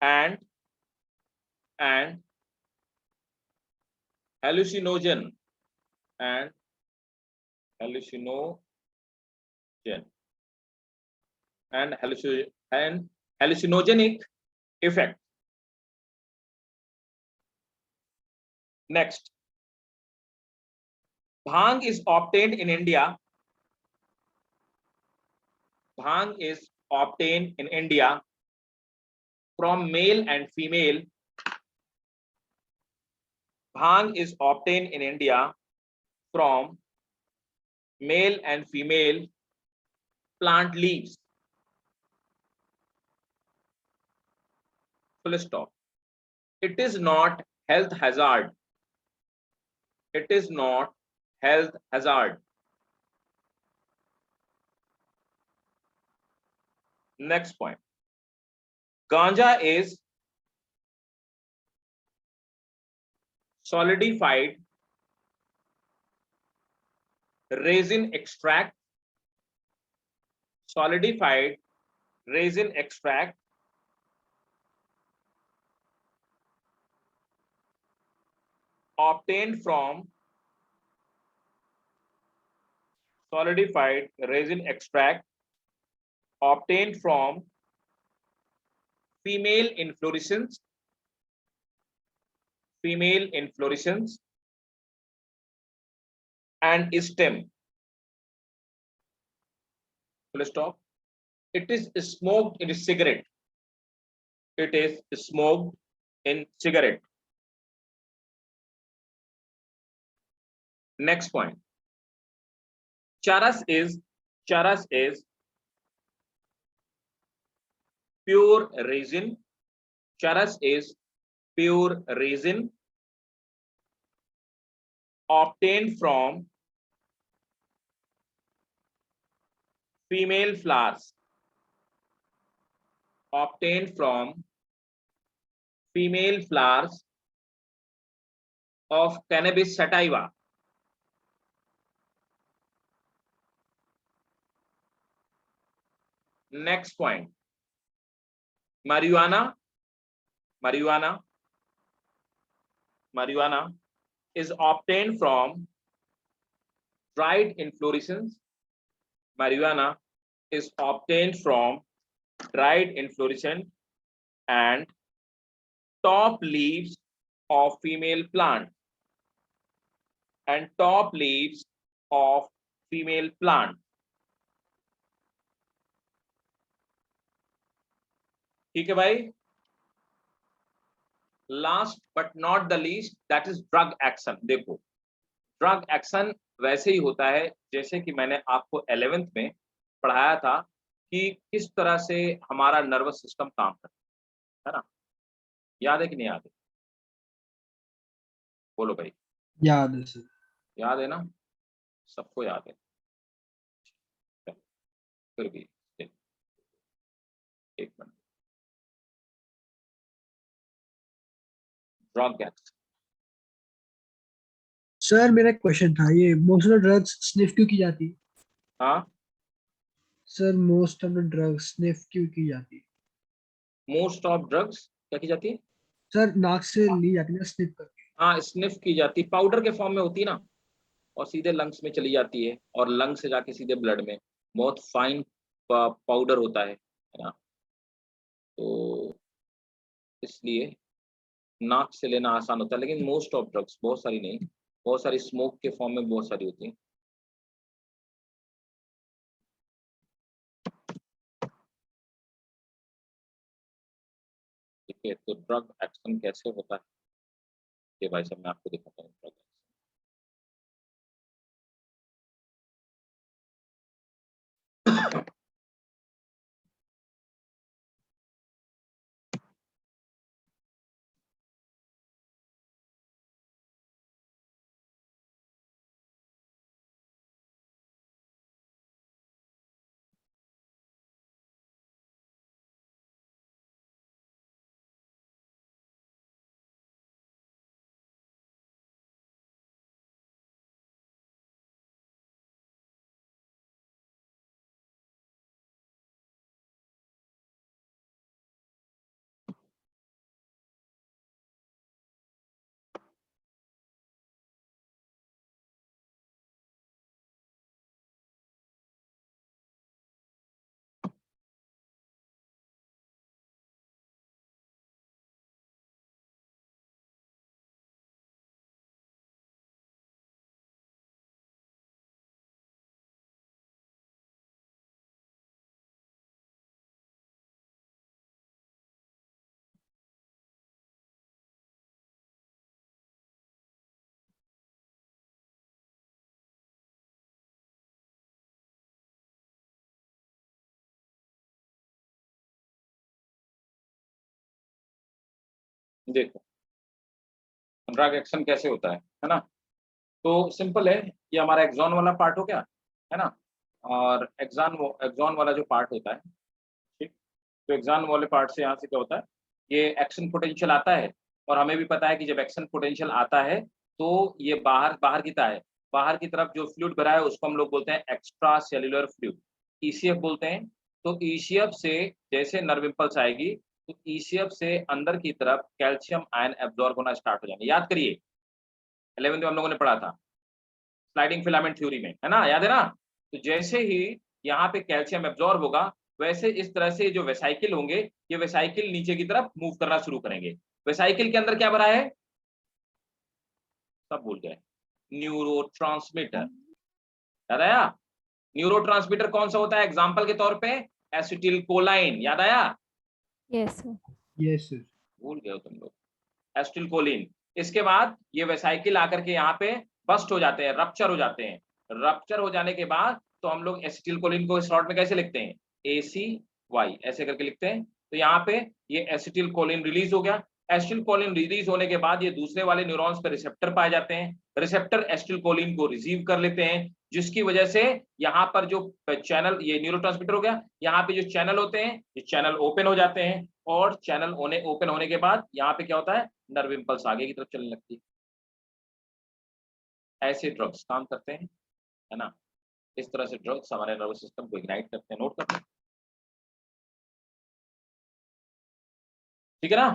and hallucinogen and hallucinogenic effect। Next, bhang is obtained in India. Bhang is obtained in India from male and female. Bhang is obtained in India from male and female plant leaves, full stop। It is not health hazard, it is not health hazard। Next point, ganja is solidified resin extract, solidified resin extract obtained from solidified resin extract obtained from female inflorescence and stem, full stop। It is smoked in cigarette, it is smoked in cigarette। Next point, charas is pure resin, charas is pure resin obtained from female flowers, obtained from female flowers of cannabis sativa. Next point, marijuana is obtained from dried inflorescence. Marijuana is obtained from dried inflorescence and top leaves of female plant, and top leaves of female plant. ठीक है भाई. Last but not the least, that is drug action. देखो, drug action वैसे ही होता है जैसे कि मैंने आपको 11th में पढ़ाया था कि किस तरह से हमारा नर्वस सिस्टम काम करता है ना. याद है कि नहीं याद है? बोलो भाई. याद है सर. याद है ना? सबको याद है. फिर भी एक मिनट. Drug action. सर मेरा क्वेश्चन था, ये मोस्ट ऑफ ड्रग्स स्निफ क्यों की जाती है? हाँ, sir most of the drugs sniff क्यों की जाती है? मोस्ट ऑफ ड्रग्स क्या की जाती है? सर नाक से ली जाती है ना, स्निफ करके. हाँ, स्निफ की जाती, पाउडर के फॉर्म में होती है ना, और सीधे लंग्स में चली जाती है, और लंग्स से जाके सीधे ब्लड में. बहुत फाइन पाउडर होता है ना, तो इसलिए नाक से लेना आसान होता है. लेकिन मोस्ट ऑफ ड्रग्स, बहुत सारी नहीं, बहुत सारी स्मोक के फॉर्म में बहुत सारी होती हैं. ठीक है, तो ड्रग एक्शन कैसे होता है ये भाई साहब मैं आपको दिखाता हूँ. ड्रग देखो, ड्रग एक्शन कैसे होता है ना. तो सिंपल है, ये हमारा एक्सॉन वाला पार्ट हो गया है ना, और एक्सॉन वाला जो पार्ट होता है, ठीक. तो एक्सॉन वाले पार्ट से यहाँ से क्या होता है, ये एक्शन पोटेंशियल आता है, और हमें भी पता है कि जब एक्शन पोटेंशियल आता है तो ये बाहर की तरफ जो फ्लूइड भरा है उसको हम लोग बोलते हैं एक्स्ट्रा सेल्यूलर फ्लूइड, ईसीएफ बोलते हैं. तो ईसीएफ से जैसे नर्व इम्पल्स आएगी तो ईसीएफ से अंदर की तरफ कैल्शियम आयन एब्जॉर्ब होना स्टार्ट हो जाएंगे. याद करिए, 11th में हम लोगों ने पढ़ा था स्लाइडिंग फिलामेंट थ्योरी में, है ना, याद है ना. तो जैसे ही यहाँ पे कैल्शियम एब्जॉर्ब होगा, वैसे इस तरह से जो वेसाइकिल होंगे, ये वेसाइकिल नीचे की तरफ मूव करना शुरू करेंगे. वेसाइकिल के अंदर क्या भरा है, सब भूल गए, न्यूरोट्रांसमीटर. याद आया? न्यूरोट्रांसमीटर कौन सा होता है? एग्जांपल के तौर पे एसिटिल कोलाइन. याद आया? Yes sir. Yes sir. भूल गए हो तुम लोग. Acetyl choline. इसके बाद ये वेसाइकिल आकर के यहाँ पे बस्ट हो जाते हैं, रप्चर हो जाते हैं. रप्चर हो जाने के बाद तो हम लोग एसिटिल कोलिन को शॉर्ट में कैसे लिखते हैं, ACY ऐसे करके लिखते हैं. तो यहाँ पे ये एसिटिल कोलिन रिलीज हो गया. एसिटिलकोलिन रिलीज होने के बाद ये दूसरे वाले न्यूरॉन्स पे रिसेप्टर पाए जाते हैं, रिसेप्टर एसिटिलकोलिन को रिसीव कर लेते हैं, जिसकी वजह से यहाँ पर जो चैनल, ये न्यूरोट्रांसमीटर हो गया, यहाँ पे जो चैनल होते हैं ये चैनल ओपन हो जाते हैं, और चैनल ओपन होने के बाद यहाँ पे क्या होता है, नर्व इंपल्स आगे की तरफ चलने लगती है। ऐसे ड्रग्स काम करते हैं, है ना। इस तरह से ड्रग्स हमारे नर्वस सिस्टम को इग्नाइट करते हैं, नोट करते हैं, ठीक है ना।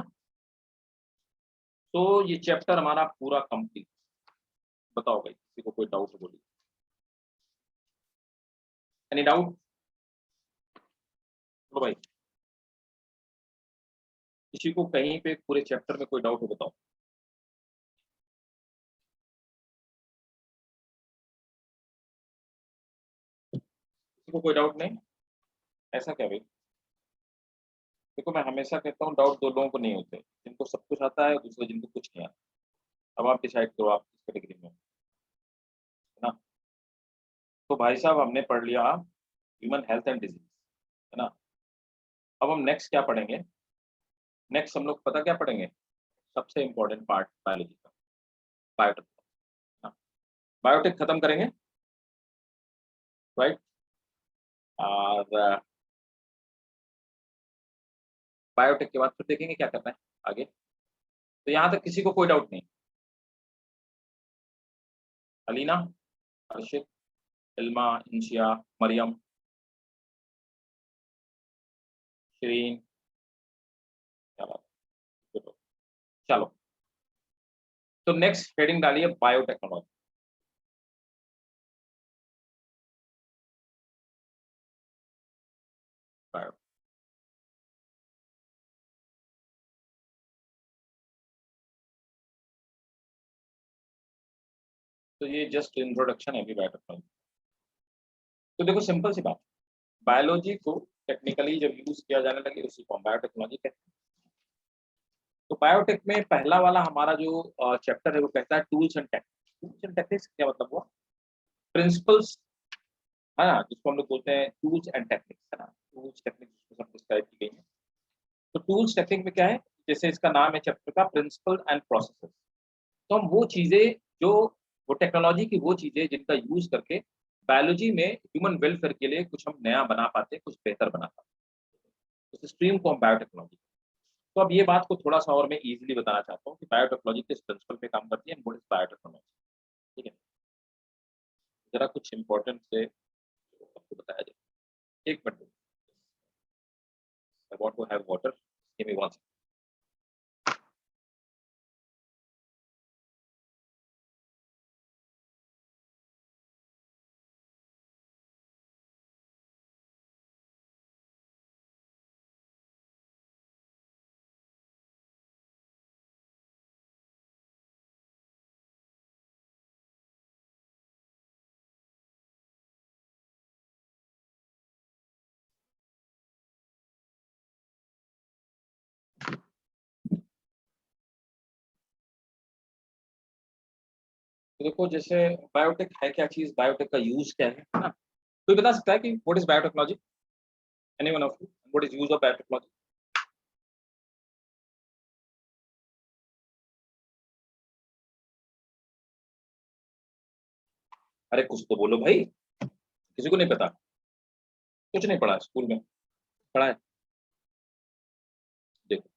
तो ये चैप्टर हमारा पूरा कंप्लीट। बताओ भाई, किसी को कोई डाउट बोलिए, एनी डाउट? बोलो भाई, किसी को कहीं पे पूरे चैप्टर में कोई डाउट हो बताओ। किसी को कोई डाउट नहीं? ऐसा क्या भाई? देखो मैं हमेशा कहता हूँ डाउट दो लोगों को नहीं होते, जिनको सब कुछ आता है, दूसरे जिनको कुछ नहीं आता। अब आप डिसाइड करो आप किस कैटेगरी में हो, है ना। तो भाई साहब हमने पढ़ लिया ह्यूमन हेल्थ एंड डिजीज, है ना। अब हम नेक्स्ट क्या पढ़ेंगे? नेक्स्ट हम लोग पता क्या पढ़ेंगे? सबसे इंपॉर्टेंट पार्ट बायोलॉजी का, बायोटेक। बायोटेक खत्म करेंगे, राइट। और बायोटेक के बाद फिर देखेंगे क्या करना है आगे। तो यहाँ तक किसी को कोई डाउट नहीं? अलीना, अर्शित, इल्मा, इंशिया, मरियम, शरीन, चलो चलो। तो नेक्स्ट हेडिंग डालिए बायोटेक्नोलॉजी। बायो, तो ये जस्ट इंट्रोडक्शन है अभी बायोटेक्नोलॉजी। तो देखो सिंपल सी बात, बायोलॉजी को टेक्निकली जब यूज किया जाने लगे उसी को हम बायोटेक्नोलॉजी कहते हैं। तो बायोटेक में पहला वाला हमारा जो चैप्टर है वो कहता है tools and techniques. Tools and techniques क्या मतलब हुआ? प्रिंसिपल्स, है ना, जिसको हम लोग बोलते हैं टूल्स एंड टेक्निक्स, है ना। टूल्स टेक्निक्स सब डिस्क्राइब की गई है। तो टूल्स टेक्निक में क्या है, जैसे इसका नाम है चैप्टर का, प्रिंसिपल एंड प्रोसेसेस। तो हम वो चीजें जो, वो टेक्नोलॉजी की वो चीजें जिनका यूज करके बायोलॉजी में ह्यूमन वेलफेयर के लिए कुछ हम नया बना पाते, कुछ बेहतर बना पाते, उस स्ट्रीम को हम बायोटेक्नोलॉजी। तो अब ये बात को थोड़ा सा और मैं इजीली बताना चाहता हूँ कि बायोटेक्नोलॉजी किस प्रिंसिपल पे काम करती है, व्हाट इज बायोटेक्नोलॉजी, ठीक है। जरा कुछ इंपॉर्टेंट से आपको बताया जाए। एक minute, I want to have water, give me 1 second. तो देखो जैसे बायोटेक है क्या चीज, बायोटेक का यूज क्या है ना। कोई बता सकता है कि what is biotechnology? Anyone of you, what is use of biotechnology? अरे कुछ तो बोलो भाई, किसी को नहीं पता? कुछ नहीं पढ़ा स्कूल में? पढ़ा है? देखो,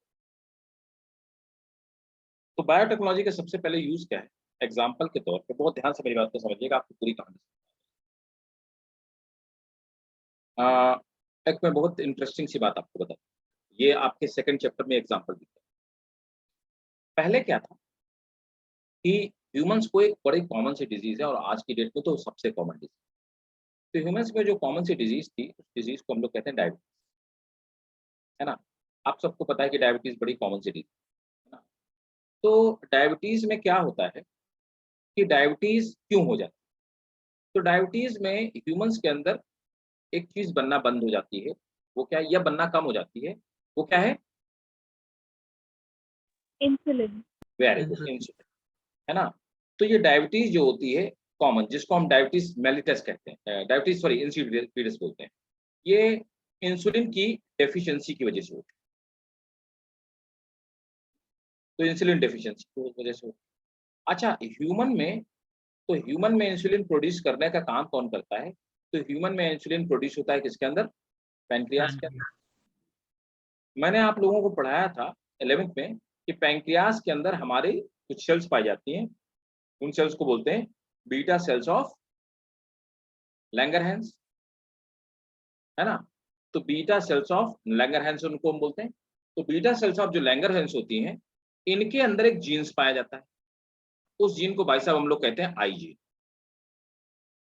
तो बायोटेक्नोलॉजी का सबसे पहले यूज क्या है, एग्जाम्पल के तौर पे बहुत ध्यान से मेरी बात को समझिएगा, आपको पूरी कहानी। एक मैं बहुत इंटरेस्टिंग सी बात आपको बता, ये आपके सेकंड चैप्टर में एग्जाम्पल दिखता है। पहले क्या था कि ह्यूमंस को एक बड़ी कॉमन सी डिजीज है, और आज की डेट में तो सबसे कॉमन डिजीज। तो ह्यूमंस में जो कॉमन सी डिजीज थी, उस डिजीज को हम लोग कहते हैं डायबिटीज, है ना। आप सबको पता है कि डायबिटीज बड़ी कॉमन सी डिजीज है ना। तो डायबिटीज में क्या होता है कि डायबिटीज क्यों हो जाती है? तो डायबिटीज में ह्यूमंस के अंदर एक चीज बनना बंद हो जाती है, वो क्या है, या बनना कम हो जाती है, वो क्या है? इंसुलिन। वेरी गुड, इंसुलिन, है ना। तो ये डायबिटीज जो होती है कॉमन, जिसको हम डायबिटीज मेलिटस कहते हैं, डायबिटीज सॉरी इंसिपिडस बोलते हैं, ये इंसुलिन की डेफिशिएंसी की वजह से होती है। तो इंसुलिन डेफिशिएंसी की वजह से होती है। अच्छा, ह्यूमन में इंसुलिन प्रोड्यूस करने का काम कौन करता है? तो ह्यूमन में इंसुलिन प्रोड्यूस होता है किसके अंदर? पैंक्रियास के अंदर। मैंने आप लोगों को पढ़ाया था 11th में कि पैंक्रियास के अंदर हमारे कुछ सेल्स पाई जाती हैं, उन सेल्स को बोलते हैं बीटा सेल्स ऑफ लैंगरहैंस, है ना? तो बीटा सेल्स ऑफ लैंगरहैंस उनको हम बोलते हैं। तो बीटा सेल्स ऑफ जो लैंगरहैंस होती हैं, इनके अंदर एक जीन्स पाया जाता है। उस जीन को भाई साहब हम लोग कहते हैं आई जीन।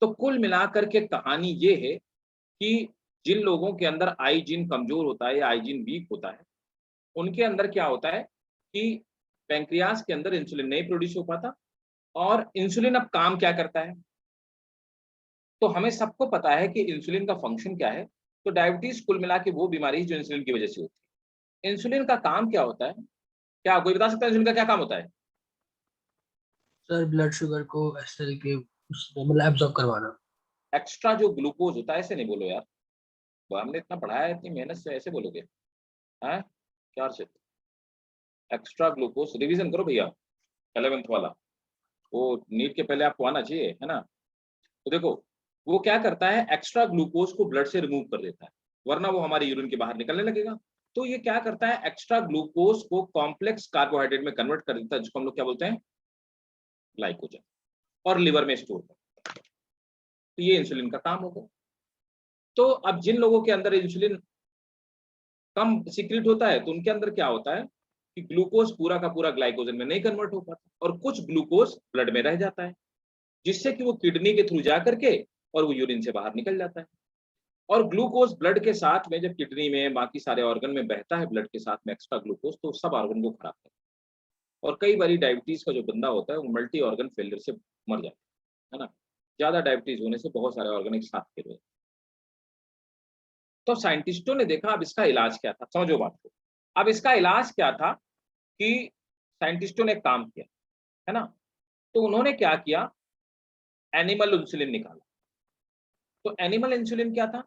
तो कुल मिलाकर के कहानी ये है कि जिन लोगों के अंदर आई जीन कमजोर होता है या आई जीन वीक होता है, उनके अंदर क्या होता है कि पैंक्रियास के अंदर इंसुलिन नहीं प्रोड्यूस हो पाता। और इंसुलिन अब काम क्या करता है? तो हमें सबको पता है कि इंसुलिन का फंक्शन क्या है। तो डायबिटीज कुल मिला के वो बीमारी है जो इंसुलिन की वजह से होती है। इंसुलिन का काम क्या होता है? क्या कोई बता सकता है इंसुलिन का क्या काम होता है? सर ब्लड शुगर को एसएल के उसमें मतलब एब्जॉर्ब करवाना। एक्स्ट्रा जो ग्लूकोज होता है, ऐसे नहीं बोलो यार, वो हमने इतना पढ़ाया है, इतनी मेहनत से ऐसे बोलोगे? हैं क्या अर्षित? एक्स्ट्रा ग्लूकोज रिवीजन करो भैया, 11th वाला, वो नीट के पहले आपको आना चाहिए, है ना? तो देखो, वो क्या करता है, एक्स्ट्रा ग्लूकोज को ब्लड से रिमूव कर देता है, वरना वो हमारे यूरिन के बाहर निकलने लगेगा। तो ये क्या करता है, एक्स्ट्रा ग्लूकोज को कॉम्प्लेक्स कार्बोहाइड्रेट में कन्वर्ट कर देता है, जिसको हम लोग क्या बोलते हैं, ग्लाइकोजन, और लिवर में स्टोर करता है। तो ये इंसुलिन का काम होगा। तो अब जिन लोगों के अंदर इंसुलिन कम सीक्रेट होता है, तो उनके अंदर क्या होता है कि ग्लूकोज पूरा का पूरा ग्लाइकोजन में नहीं कन्वर्ट हो पाता, और कुछ ग्लूकोज ब्लड में रह जाता है, जिससे कि वो किडनी के थ्रू जा करके और वो यूरिन से बाहर निकल जाता है। और ग्लूकोज ब्लड के साथ में जब किडनी में बाकी सारे ऑर्गन में बहता है, ब्लड के साथ में एक्स्ट्रा ग्लूकोज, तो सब ऑर्गन को खराब करता है। और कई बार डायबिटीज का जो बंदा होता है वो मल्टी ऑर्गन फेलियर से मर जाता है ना? ज्यादा डायबिटीज होने से बहुत सारे ऑर्गन एक साथ फेल हो। तो साइंटिस्टों ने देखा अब इसका इलाज क्या था, समझो बात को। अब इसका इलाज क्या था कि साइंटिस्टों ने एक काम किया, है ना? तो उन्होंने क्या किया, एनिमल इंसुलिन निकाला। तो एनिमल इंसुलिन क्या था?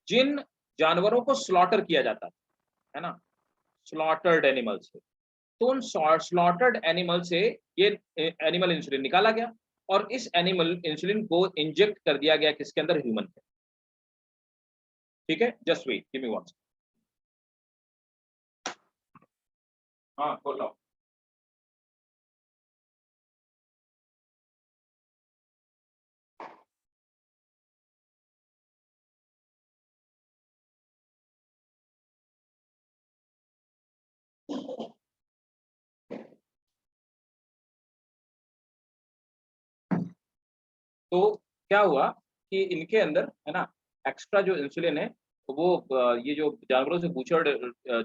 जिन जानवरों को स्लॉटर किया जाता था, है ना, स्लॉटर्ड एनिमल से, तो उन स्लॉटर्ड एनिमल से ये एनिमल इंसुलिन निकाला गया, और इस एनिमल इंसुलिन को इंजेक्ट कर दिया गया किसके अंदर, ह्यूमन के। ठीक है, just wait, give me one. हाँ बोलो। तो क्या हुआ कि इनके अंदर, है ना, एक्स्ट्रा जो इंसुलिन है, वो ये जो जानवरों से बूचर्ड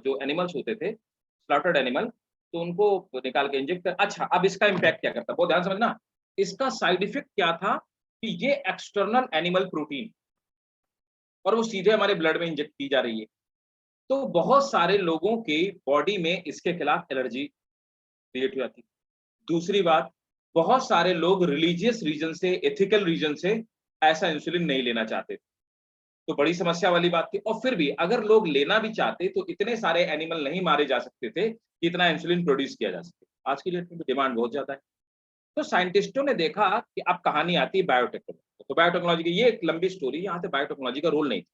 जो एनिमल्स होते थे, स्लॉटर्ड एनिमल, तो उनको निकाल के इंजेक्ट कर। अच्छा, अब इसका इम्पैक्ट क्या करता है, बहुत ध्यान समझना। इसका साइड इफेक्ट क्या था कि ये एक्सटर्नल एनिमल प्रोटीन, और वो सीधे हमारे ब्लड में इंजेक्ट की जा रही है। तो बहुत सारे लोगों की बॉडी में इसके खिलाफ एलर्जी क्रिएट हो जाती है। दूसरी बात, बहुत सारे लोग रिलीजियस रीजन से, एथिकल रीजन से ऐसा इंसुलिन नहीं लेना चाहते, तो बड़ी समस्या वाली बात थी। और फिर भी अगर लोग लेना भी चाहते तो इतने सारे एनिमल नहीं मारे जा सकते थे कि इतना इंसुलिन प्रोड्यूस किया जा सके। आज की डेट में भी डिमांड बहुत ज्यादा है। तो साइंटिस्टों ने देखा कि अब कहानी आती है बायोटेक्नोलॉजी। तो बायोटेक्नोलॉजी की ये एक लंबी स्टोरी, यहाँ से बायोटेक्नोलॉजी का रोल नहीं था।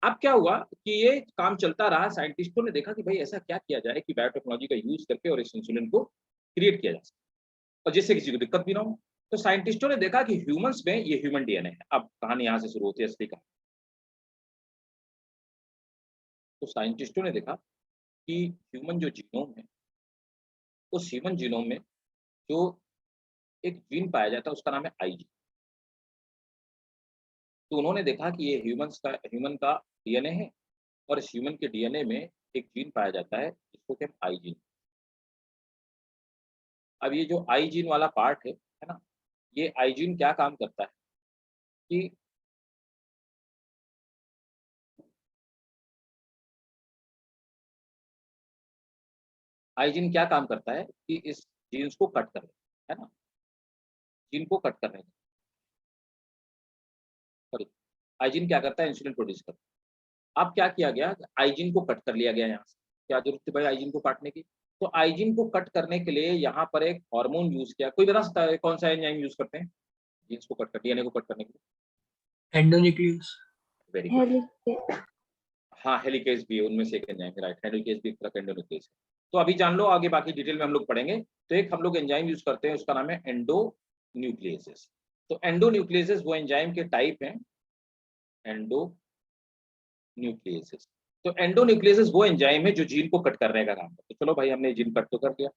अब क्या हुआ कि ये काम चलता रहा, साइंटिस्टों ने देखा कि भाई ऐसा क्या किया जाए कि बायोटेक्नोलॉजी का यूज करके और इस इंसुलिन को क्रिएट किया जा सके, और जिससे किसी को दिक्कत भी ना हो। तो साइंटिस्टों ने देखा कि ह्यूमंस में ये ह्यूमन डीएनए है। अब कहानी यहाँ से शुरू होती है असली कहानी। तो साइंटिस्टों ने देखा कि ह्यूमन जो जीनोम है, उस ह्यूमन जीनोम में जो एक जीन पाया जाता है उसका नाम है आई जीन। तो उन्होंने देखा कि ये ह्यूमन का डीएनए है, और इस ह्यूमन के डीएनए में एक जीन पाया जाता है जिसको कहते हैं आई जीन। अब ये जो आई जीन वाला पार्ट है ना, ये आई जीन क्या काम करता है कि आई जीन क्या काम करता है कि इस जीन्स को कट कर देता है ना, जीन को कट करने, सॉरी, आई जीन क्या करता है, इंसुलिन प्रोड्यूस करता है। अब क्या किया गया, आई जीन को कट कर लिया गया यहाँ से। क्या जरूरत थी भाई आई जीन को काटने की? तो आइजीन को कट करने के लिए यहाँ पर एक हार्मोन यूज किया। कोई बता सकता है कौन सा एंजाइम यूज करते हैं जीन्स को कट कर, डीएनए को कट करने के लिए? एंडोन्यूक्लियस। Very good. हेलिकेज। हाँ, हेलिकेज भी है, उनमें से एक एंजाइम है, राइट। हेलिकेज भी एक तरह का एंडोन्यूक्लियस है। तो अभी जान लो, आगे बाकी डिटेल में हम लोग पढ़ेंगे। तो एक हम लोग एंजाइम यूज करते हैं, उसका नाम है एंडोन्यूक्लियसेस। तो एंडोन्यूक्लियसेस वो एंजाइम के टाइप हैं, एंडोन्यूक्लियसेस। तो एंडोन्यूक्लियसेस वो एंजाइम है जो जीन को कट करने का काम करते हैं। चलो भाई, हमने जीन कट तो कर दिया।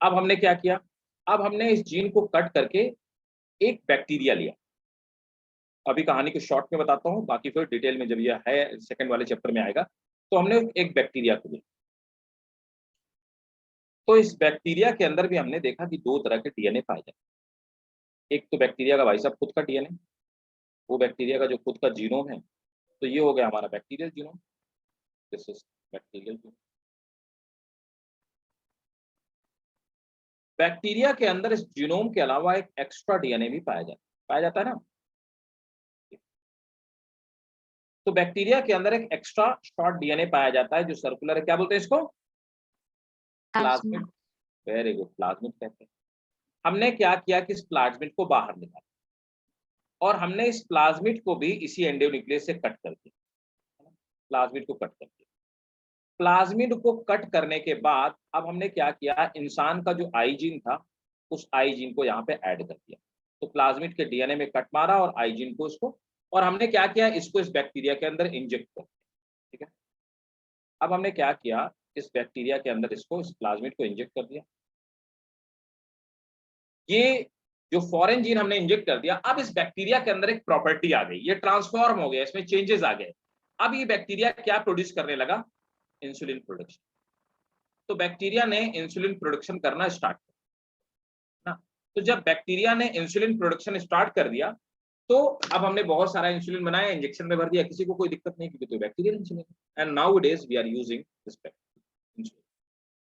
अब हमने क्या किया? अब हमने इस जीन को कट करके एक बैक्टीरिया लिया। अभी कहानी को शॉर्ट में बताता हूँ, बाकी फिर डिटेल में जब यह है सेकंड वाले चैप्टर में आएगा। तो हमने एक बैक्टीरिया को लिया। तो इस बैक्टीरिया के अंदर भी हमने देखा कि दो तरह के डीएनए पाए जाते हैं। एक तो बैक्टीरिया का भाई साहब खुद का डीएनए, वो बैक्टीरिया का जो खुद का जीनोम है। तो ये हो गया हमारा bacterial genome, this is bacterial genome. Bacteria के अंदर इस जीनोम के अलावा एक एक्स्ट्रा डीएनए भी पाया जाता है ना। तो बैक्टीरिया के अंदर एक एक्स्ट्रा शॉर्ट डीएनए पाया जाता है जो सर्कुलर है। क्या बोलते हैं इसको? प्लाज्मिड। वेरी गुड, प्लाज्मिड कहते हैं। हमने क्या किया कि इस प्लाज्मिड को बाहर निकाला और हमने इस प्लाज्मिड को भी इसी एंडोन्यूक्लियस से कट कर दिया। प्लाज्मिड को कट कर दिया। प्लाज्मिड को कट करने के बाद अब हमने क्या किया, इंसान का जो आई जीन था उस आई जीन को यहाँ पे ऐड कर दिया। तो प्लाज्मिड के डीएनए में कट मारा और आई जीन को इसको, और हमने क्या किया, इसको इस बैक्टीरिया के अंदर इंजेक्ट कर दिया। ठीक है। अब हमने क्या किया, इस बैक्टीरिया के अंदर इसको, इस प्लाज्मिड को इंजेक्ट कर दिया। ये जो फॉरेन जीन हमने इंजेक्ट कर दिया, अब इस बैक्टीरिया के अंदर एक प्रॉपर्टी आ गई, ये ट्रांसफॉर्म हो गया, इसमें चेंजेस आ गए। अब ये बैक्टीरिया क्या प्रोड्यूस करने लगा? Insulin production. तो बैक्टीरिया ने इंसुलिन प्रोडक्शन करना स्टार्ट किया ना। तो जब बैक्टीरिया ने इंसुलिन प्रोडक्शन स्टार्ट कर दिया, तो अब हमने बहुत सारा इंसुलिन बनाया, इंजेक्शन में भर दिया, किसी को कोई दिक्कत नहीं, क्योंकि तो bacterial insulin. And nowadays we are using this insulin.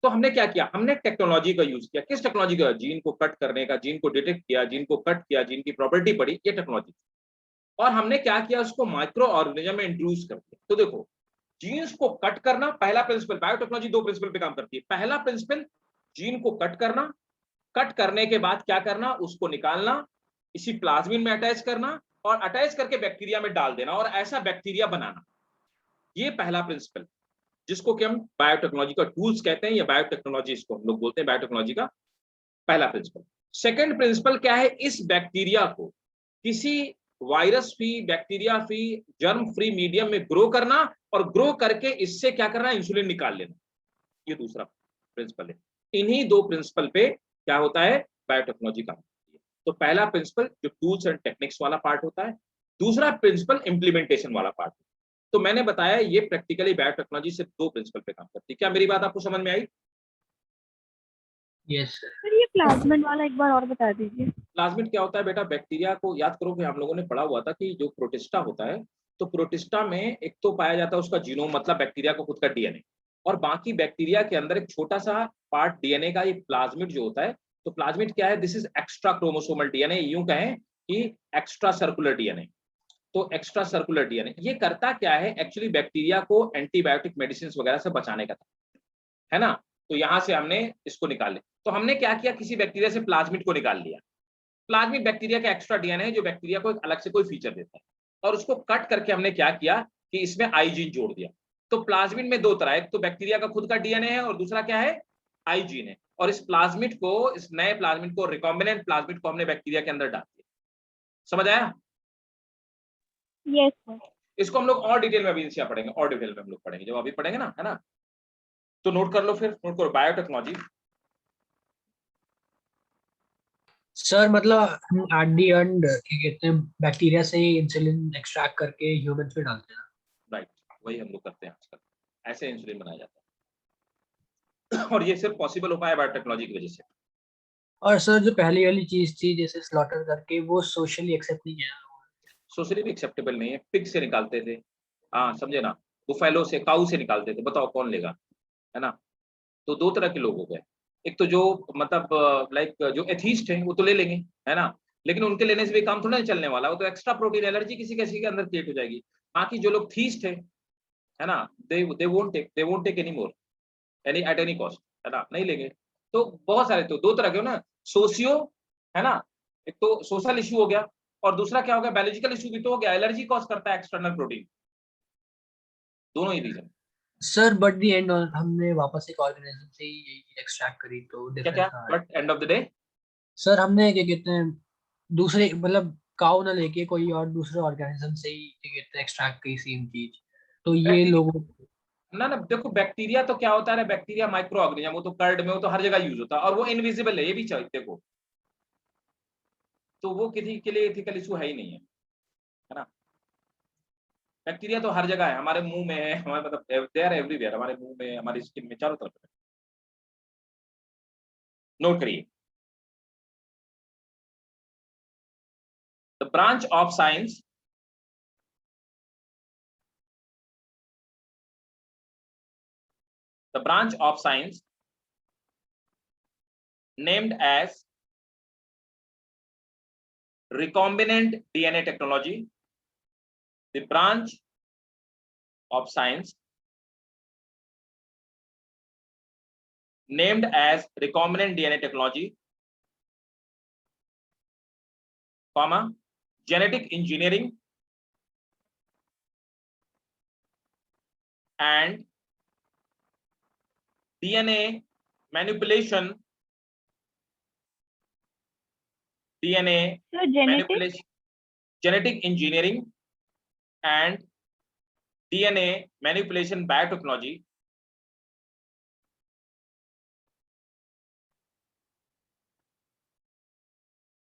तो हमने क्या किया, हमने टेक्नोलॉजी का यूज किया। किस टेक्नोलॉजी का? जीन को कट करने का, जीन को डिटेक्ट किया, जीन को कट किया, जीन की प्रॉपर्टी पढ़ी, ये टेक्नोलॉजी। और हमने क्या किया, उसको माइक्रो ऑर्गेनिज्म में इंट्रोड्यूस कर दिया। तो देखो, जीन्स को कट करना पहला प्रिंसिपल। बायोटेक्नोलॉजी दो प्रिंसिपल पे काम करती है। पहला प्रिंसिपल, जीन को कट करना, कट करने के बाद क्या करना, उसको निकालना, इसी प्लाज्मिड में अटैच करना और अटैच करके बैक्टीरिया में डाल देना और ऐसा बैक्टीरिया बनाना। ये पहला प्रिंसिपल, जिसको कि हम बायोटेक्नोलॉजी का टूल्स कहते हैं, या बायोटेक्नोलॉजी इसको हम लोग बोलते हैं, बायोटेक्नोलॉजी का पहला प्रिंसिपल। सेकंड प्रिंसिपल क्या है, इस बैक्टीरिया को किसी virus free, bacteria free, germ free medium में ग्रो करना और ग्रो करके इससे क्या करना, इंसुलिन निकाल लेना। ये दूसरा प्रिंसिपल है। इन्हीं दो प्रिंसिपल पे क्या होता है, बायोटेक्नोलॉजी काम करती है। तो पहला प्रिंसिपल जो टूल्स एंड टेक्निक्स वाला पार्ट होता है, दूसरा प्रिंसिपल इंप्लीमेंटेशन वाला पार्ट। तो मैंने बताया ये प्रैक्टिकली बायोटेक्नोलॉजी से दो प्रिंसिपल पे काम करती है। क्या मेरी बात आपको समझ में आई? यस सर ये प्लाज्मिड वाला एक बार और बता दीजिए। प्लाज्मिड क्या होता है बेटा? बैक्टीरिया को याद करो कि हम लोगों ने पढ़ा हुआ था कि जो प्रोटिस्टा होता है, तो प्रोटिस्टा में एक तो पाया जाता है उसका जीनोम, मतलब बैक्टीरिया को खुद का डीएनए, और बाकी बैक्टीरिया के अंदर एक छोटा सा पार्ट डीएनए का, ये प्लाज्मिड जो होता है। तो प्लाज्मिड क्या है? This is extra chromosomal DNA, यूं कहें कि एक्स्ट्रा सर्कुलर डीएनए। तो एक्स्ट्रा सर्कुलर डीएनए ये करता क्या है, एक्चुअली बैक्टीरिया को एंटीबायोटिक मेडिसिन वगैरह से बचाने का था, है ना। तो यहां से हमने इसको निकाल लिया। तो हमने क्या किया, किसी बैक्टीरिया से प्लाज्मिड को निकाल लिया। प्लाज्मिड बैक्टीरिया का एक्स्ट्रा डीएनए है जो बैक्टीरिया को एक अलग से कोई फीचर देता है, और उसको कट करके हमने क्या किया कि इसमें आई जीन जोड़ दिया। तो प्लाज्मिड में दो तरह है, एक तो बैक्टीरिया का खुद का डीएनए है और दूसरा क्या है, आई जीन है। और इस प्लाज्मिड को, इस नए प्लाज्मिड को, रिकॉम्बिनेंट प्लाज्मिड को हमने बैक्टीरिया के अंदर डाल दिया। समझ आया? Yes sir. इसको हम लोग और डिटेल में अभी इनसे पढ़ेंगे, और डिटेल में हम लोग पढ़ेंगे जब अभी पढ़ेंगे ना, है ना। तो नोट कर लो, फिर नोट करो बायोटेक्नोलॉजी। सर, मतलब हम एट दी एंड क्या कहते हैं, बैक्टीरिया से इंसुलिन एक्सट्रैक्ट करके ह्यूमंस में डालते हैं। राइट, वही हम लोग करते हैं आजकल, ऐसे इंसुलिन बनाया जाता है। और ये सिर्फ पॉसिबल हो पाया बायोटेक्नोलॉजी की वजह से। और सर, जो पहली वाली चीज थी जैसे स्लॉटर करके, वो सोशली एक्सेप्ट नहीं है। सोशली भी एक्सेप्टेबल नहीं है। पिग से निकालते थे, हाँ समझे ना, बुफेलो से, काऊ से निकालते थे, बताओ कौन लेगा, है ना। तो दो तरह के लोग हो गए। एक तो जो मतलब लाइक जो एथीस्ट है वो तो ले लेंगे, है ना, लेकिन उनके लेने से भी काम थोड़ा नहीं चलने वाला, वो तो एक्स्ट्रा प्रोटीन एलर्जी किसी किसी के अंदर क्रिएट हो जाएगी। बाकी जो लोग थीस्ट है ना, they won't take any more, any at any cost. है ना, नहीं लेंगे। तो बहुत सारे, तो दो तरह के हो ना, सोशियो, है ना, एक तो सोशल इश्यू हो गया, और दूसरा क्या हो गया, बायोलॉजिकल इश्यू भी तो हो गया, एलर्जी कॉज करता है एक्सटर्नल प्रोटीन, दोनों ही region. Sir but the end हमने वापस एक ऑर्गेनिज्म से ही यही एक्सट्रैक्ट करी, तो क्या डिफरेंस क्या, कहाँ है? But end of the day, sir हमने क्या कहते हैं, दूसरे मतलब काउ ना लेके कोई और दूसरे ऑर्गेनिज्म से ही क्या कहते हैं एक्सट्रैक्ट की सेम चीज, तो ये बैक्टीरिया, लोगों। ना ना देखो, बैक्टीरिया तो क्या होता है, बैक्टीरिया माइक्रो ऑर्गेनिज्म, वो तो कर्ड में, वो तो हर जगह यूज होता है, और वो इनविजिबल है, ये भी चाहिए देखो, तो वो किसी के लिए एथिकल इशू है ही नहीं है ना। बैक्टीरिया तो हर जगह है, हमारे मुंह में है, हमारे मतलब दे आर एवरीवेयर, हमारे मुंह में, हमारी स्किन में, चारों तरफ है। नोट करिए, the branch of science, the branch of science named as recombinant DNA technology, the branch of science named as recombinant DNA technology, comma, genetic engineering and DNA manipulation, DNA So genetic, manipulation, genetic engineering and DNA manipulation biotechnology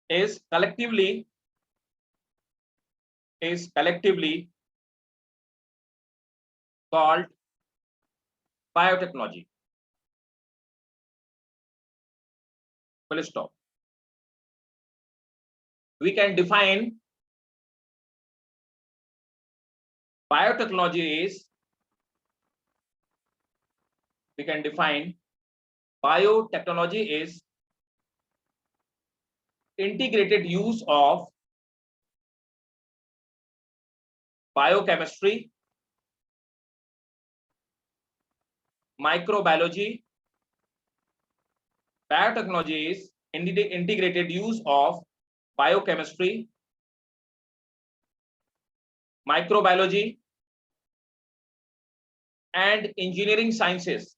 is collectively called biotechnology. Full stop. We can define biotechnology is, we can define biotechnology is integrated use of biochemistry, microbiology. Biotechnology is integrated use of biochemistry, microbiology and engineering sciences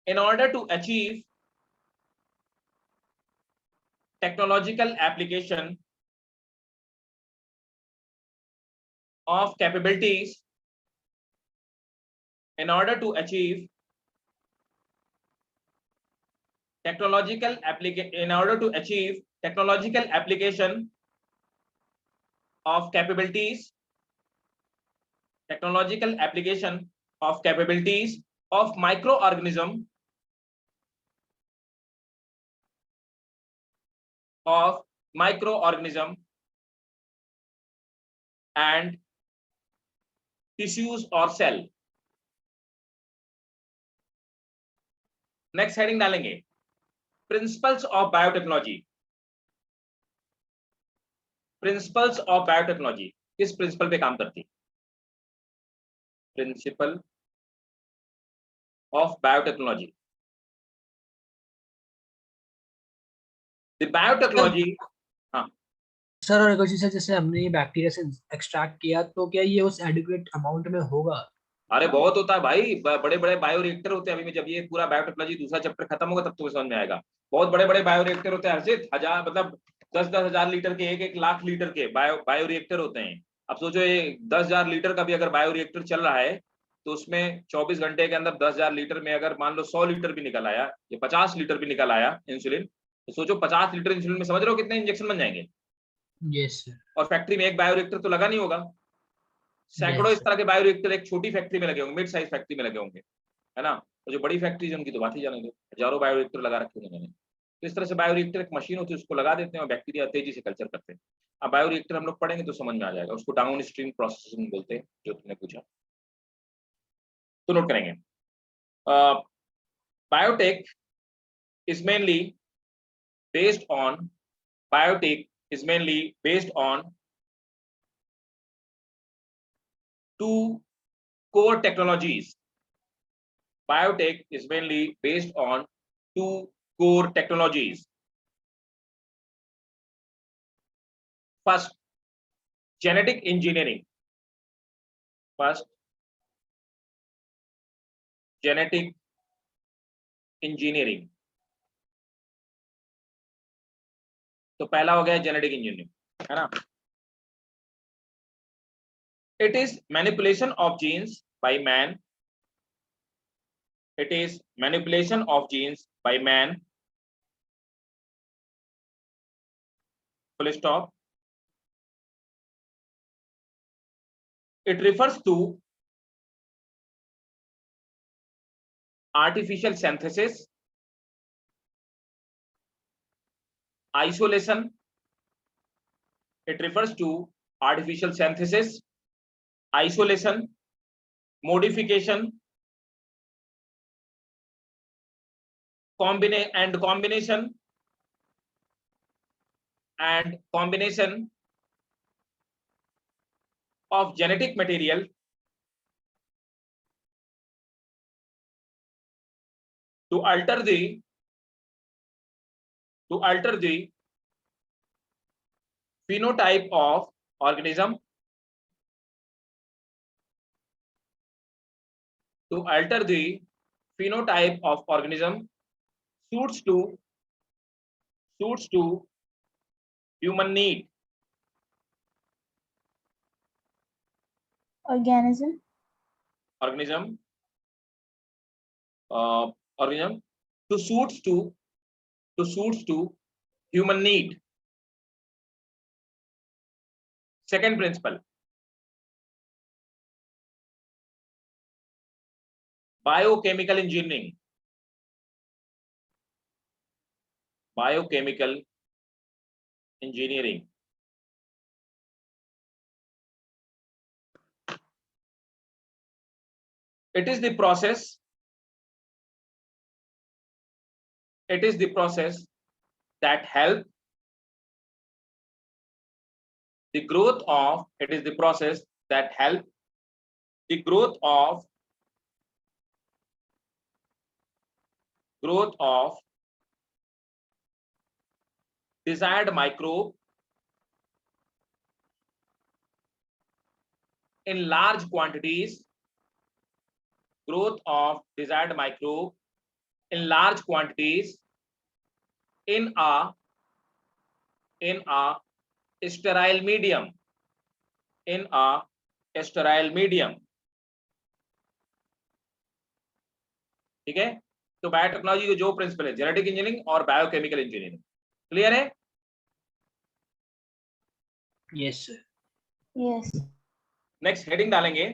in order to achieve technological application of capabilities, in order to achieve technological application of capabilities, technological application of capabilities of microorganism, and tissues or cell. Next heading डालेंगे, principles of biotechnology. Principles of biotechnology किस principle पे काम करती है? Principle of biotechnology, the biotechnology. हाँ sir और एक और चीज़ है, जैसे हमने ये बैक्टीरिया से एक्सट्रैक्ट किया, तो क्या ये उस एडिक्वेट अमाउंट में होगा? अरे बहुत होता है भाई, बड़े बड़े बायो रिएक्टर होते हैं, अभी में जब ये पूरा बायोटेक्नोलॉजी दूसरा चैप्टर खत्म होगा तब तुम्हें समझ में आएगा। बहुत बड़े बड़े बायो रिएक्टर होते हैं हर्षित, हजार मतलब 10-10 हजार लीटर के, 1-1 लाख लीटर के बायो रिएक्टर होते हैं। अब सोचो ये 10,000 लीटर का भी अगर बायो रिएक्टर चल रहा है, तो उसमें 24 घंटे के अंदर 10,000 लीटर में अगर मान लो 100 लीटर भी निकल आया, ये 50 लीटर भी निकल आया इंसुलिन, तो सोचो 50 लीटर इंसुलिन में समझ रहे हो कितने इंजेक्शन बन जाएंगे। Yes sir. और फैक्ट्री में एक बायो रिएक्टर तो लगा नहीं होगा, सैकड़ों यस इस तरह के बायो रिएक्टर एक छोटी फैक्ट्री में लगे होंगे, मिड साइज फैक्ट्री में लगे होंगे, है ना। और जो बड़ी फैक्ट्रीज है उनकी तो बात ही जाने दो, हजारों बायो रिएक्टर लगा रखे हैं उन्होंने। तो इस तरह से बायो रिएक्टर एक मशीन होती है, उसको लगा देते हैं और बैक्टीरिया तेजी से कल्चर करते हैं। अब बायो रिएक्टर हम लोग पढ़ेंगे तो समझ में आ जाएगा, उसको डाउन स्ट्रीम प्रोसेसिंग बोलते हैं, जो तुमने पूछा तो नोट करेंगे। Biotech is mainly based on, biotech is mainly based on two core technologies. Biotech is mainly based on 2 core technologies. First, genetic engineering. First, genetic engineering. तो पहला हो गया जेनेटिक इंजीनियरिंग, है ना. It is manipulation of genes by man. It is manipulation of genes by man. Full stop. It refers to artificial synthesis, isolation. It refers to artificial synthesis, isolation, modification, combination of genetic material to alter the phenotype of organism, to alter the phenotype of organism suits to human need. Organism. Organism to suits to human need. Second principle, biochemical engineering. Biochemical engineering. It is the process that help the growth of desired microbe in large quantities. Growth of desired microbe in large quantities in a sterile medium. In a sterile medium. ठीक है. तो biotechnology के जो principle है, genetic engineering और biochemical engineering. Clear है? Yes sir. Yes. Next heading डालेंगे,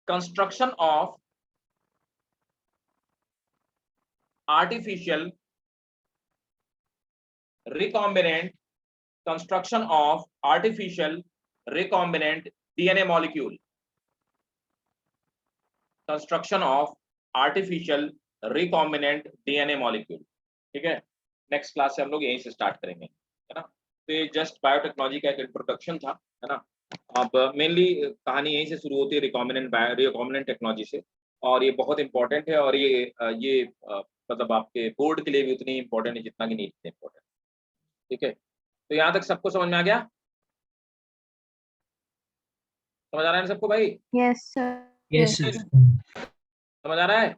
construction of artificial recombinant DNA molecule. Construction of artificial recombinant DNA molecule. ठीक है. नेक्स्ट क्लास से हम लोग यहीं से स्टार्ट करेंगे, है ना. तो ये जस्ट बायोटेक्नोलॉजी का एक इंट्रोडक्शन था, है ना. अब मेनली कहानी यहीं से शुरू होती है, रिकॉम्बिनेंट टेक्नोलॉजी से, और ये बहुत इंपॉर्टेंट है, और ये मतलब आपके बोर्ड के लिए भी उतनी इंपॉर्टेंट है जितना कि नीट से इंपॉर्टेंट. ठीक है. तो यहाँ तक सबको समझ में आ गया? समझ आ रहा है सबको भाई? Yes, sir. Yes sir. समझ आ रहा है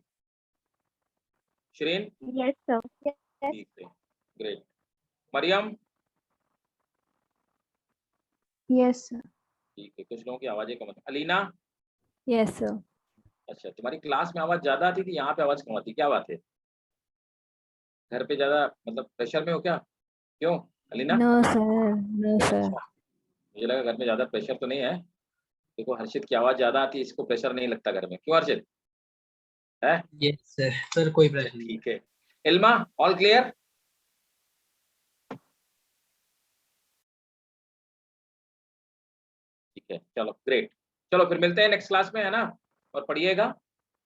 श्रीन? Yes, sir. Yes. ठीक है, ग्रेट. मरियम? Yes, sir. ठीक है. कुछ लोगों की आवाजें कम आती. अलीना? Yes, sir. अच्छा, तुम्हारी क्लास में आवाज ज्यादा आती थी, यहाँ पे आवाज कम आती, क्या बात है? घर पे ज्यादा मतलब प्रेशर में हो क्या? क्यों Alina? No, sir. No, sir. मुझे लगा घर में ज्यादा प्रेशर तो नहीं है. देखो हर्षित की आवाज ज्यादा आती है, इसको प्रेशर नहीं लगता घर में. क्यों हर्षित? है? Yes sir. सर कोई प्रश्न नहीं. ठीक है. इल्मा, ऑल क्लियर? ठीक है, चलो ग्रेट. चलो फिर मिलते हैं नेक्स्ट क्लास में, है ना. और पढ़िएगा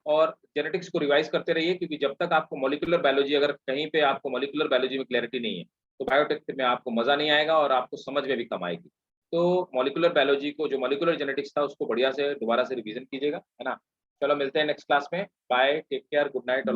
और जेनेटिक्स को रिवाइज करते रहिए, क्योंकि जब तक आपको मॉलिक्यूलर बायोलॉजी, अगर कहीं पे आपको मॉलिक्यूलर बायोलॉजी में क्लैरिटी नहीं है, तो बायोटेक में आपको मजा नहीं आएगा और आपको समझ में भी कम आएगी. तो मॉलिक्यूलर बायोलॉजी को, जो मॉलिक्यूलर जेनेटिक्स था, उसको बढ़िया से दोबारा से रिवीजन कीजिएगा, है ना। चलो मिलते हैं नेक्स्ट क्लास में। Bye, take care, good night all.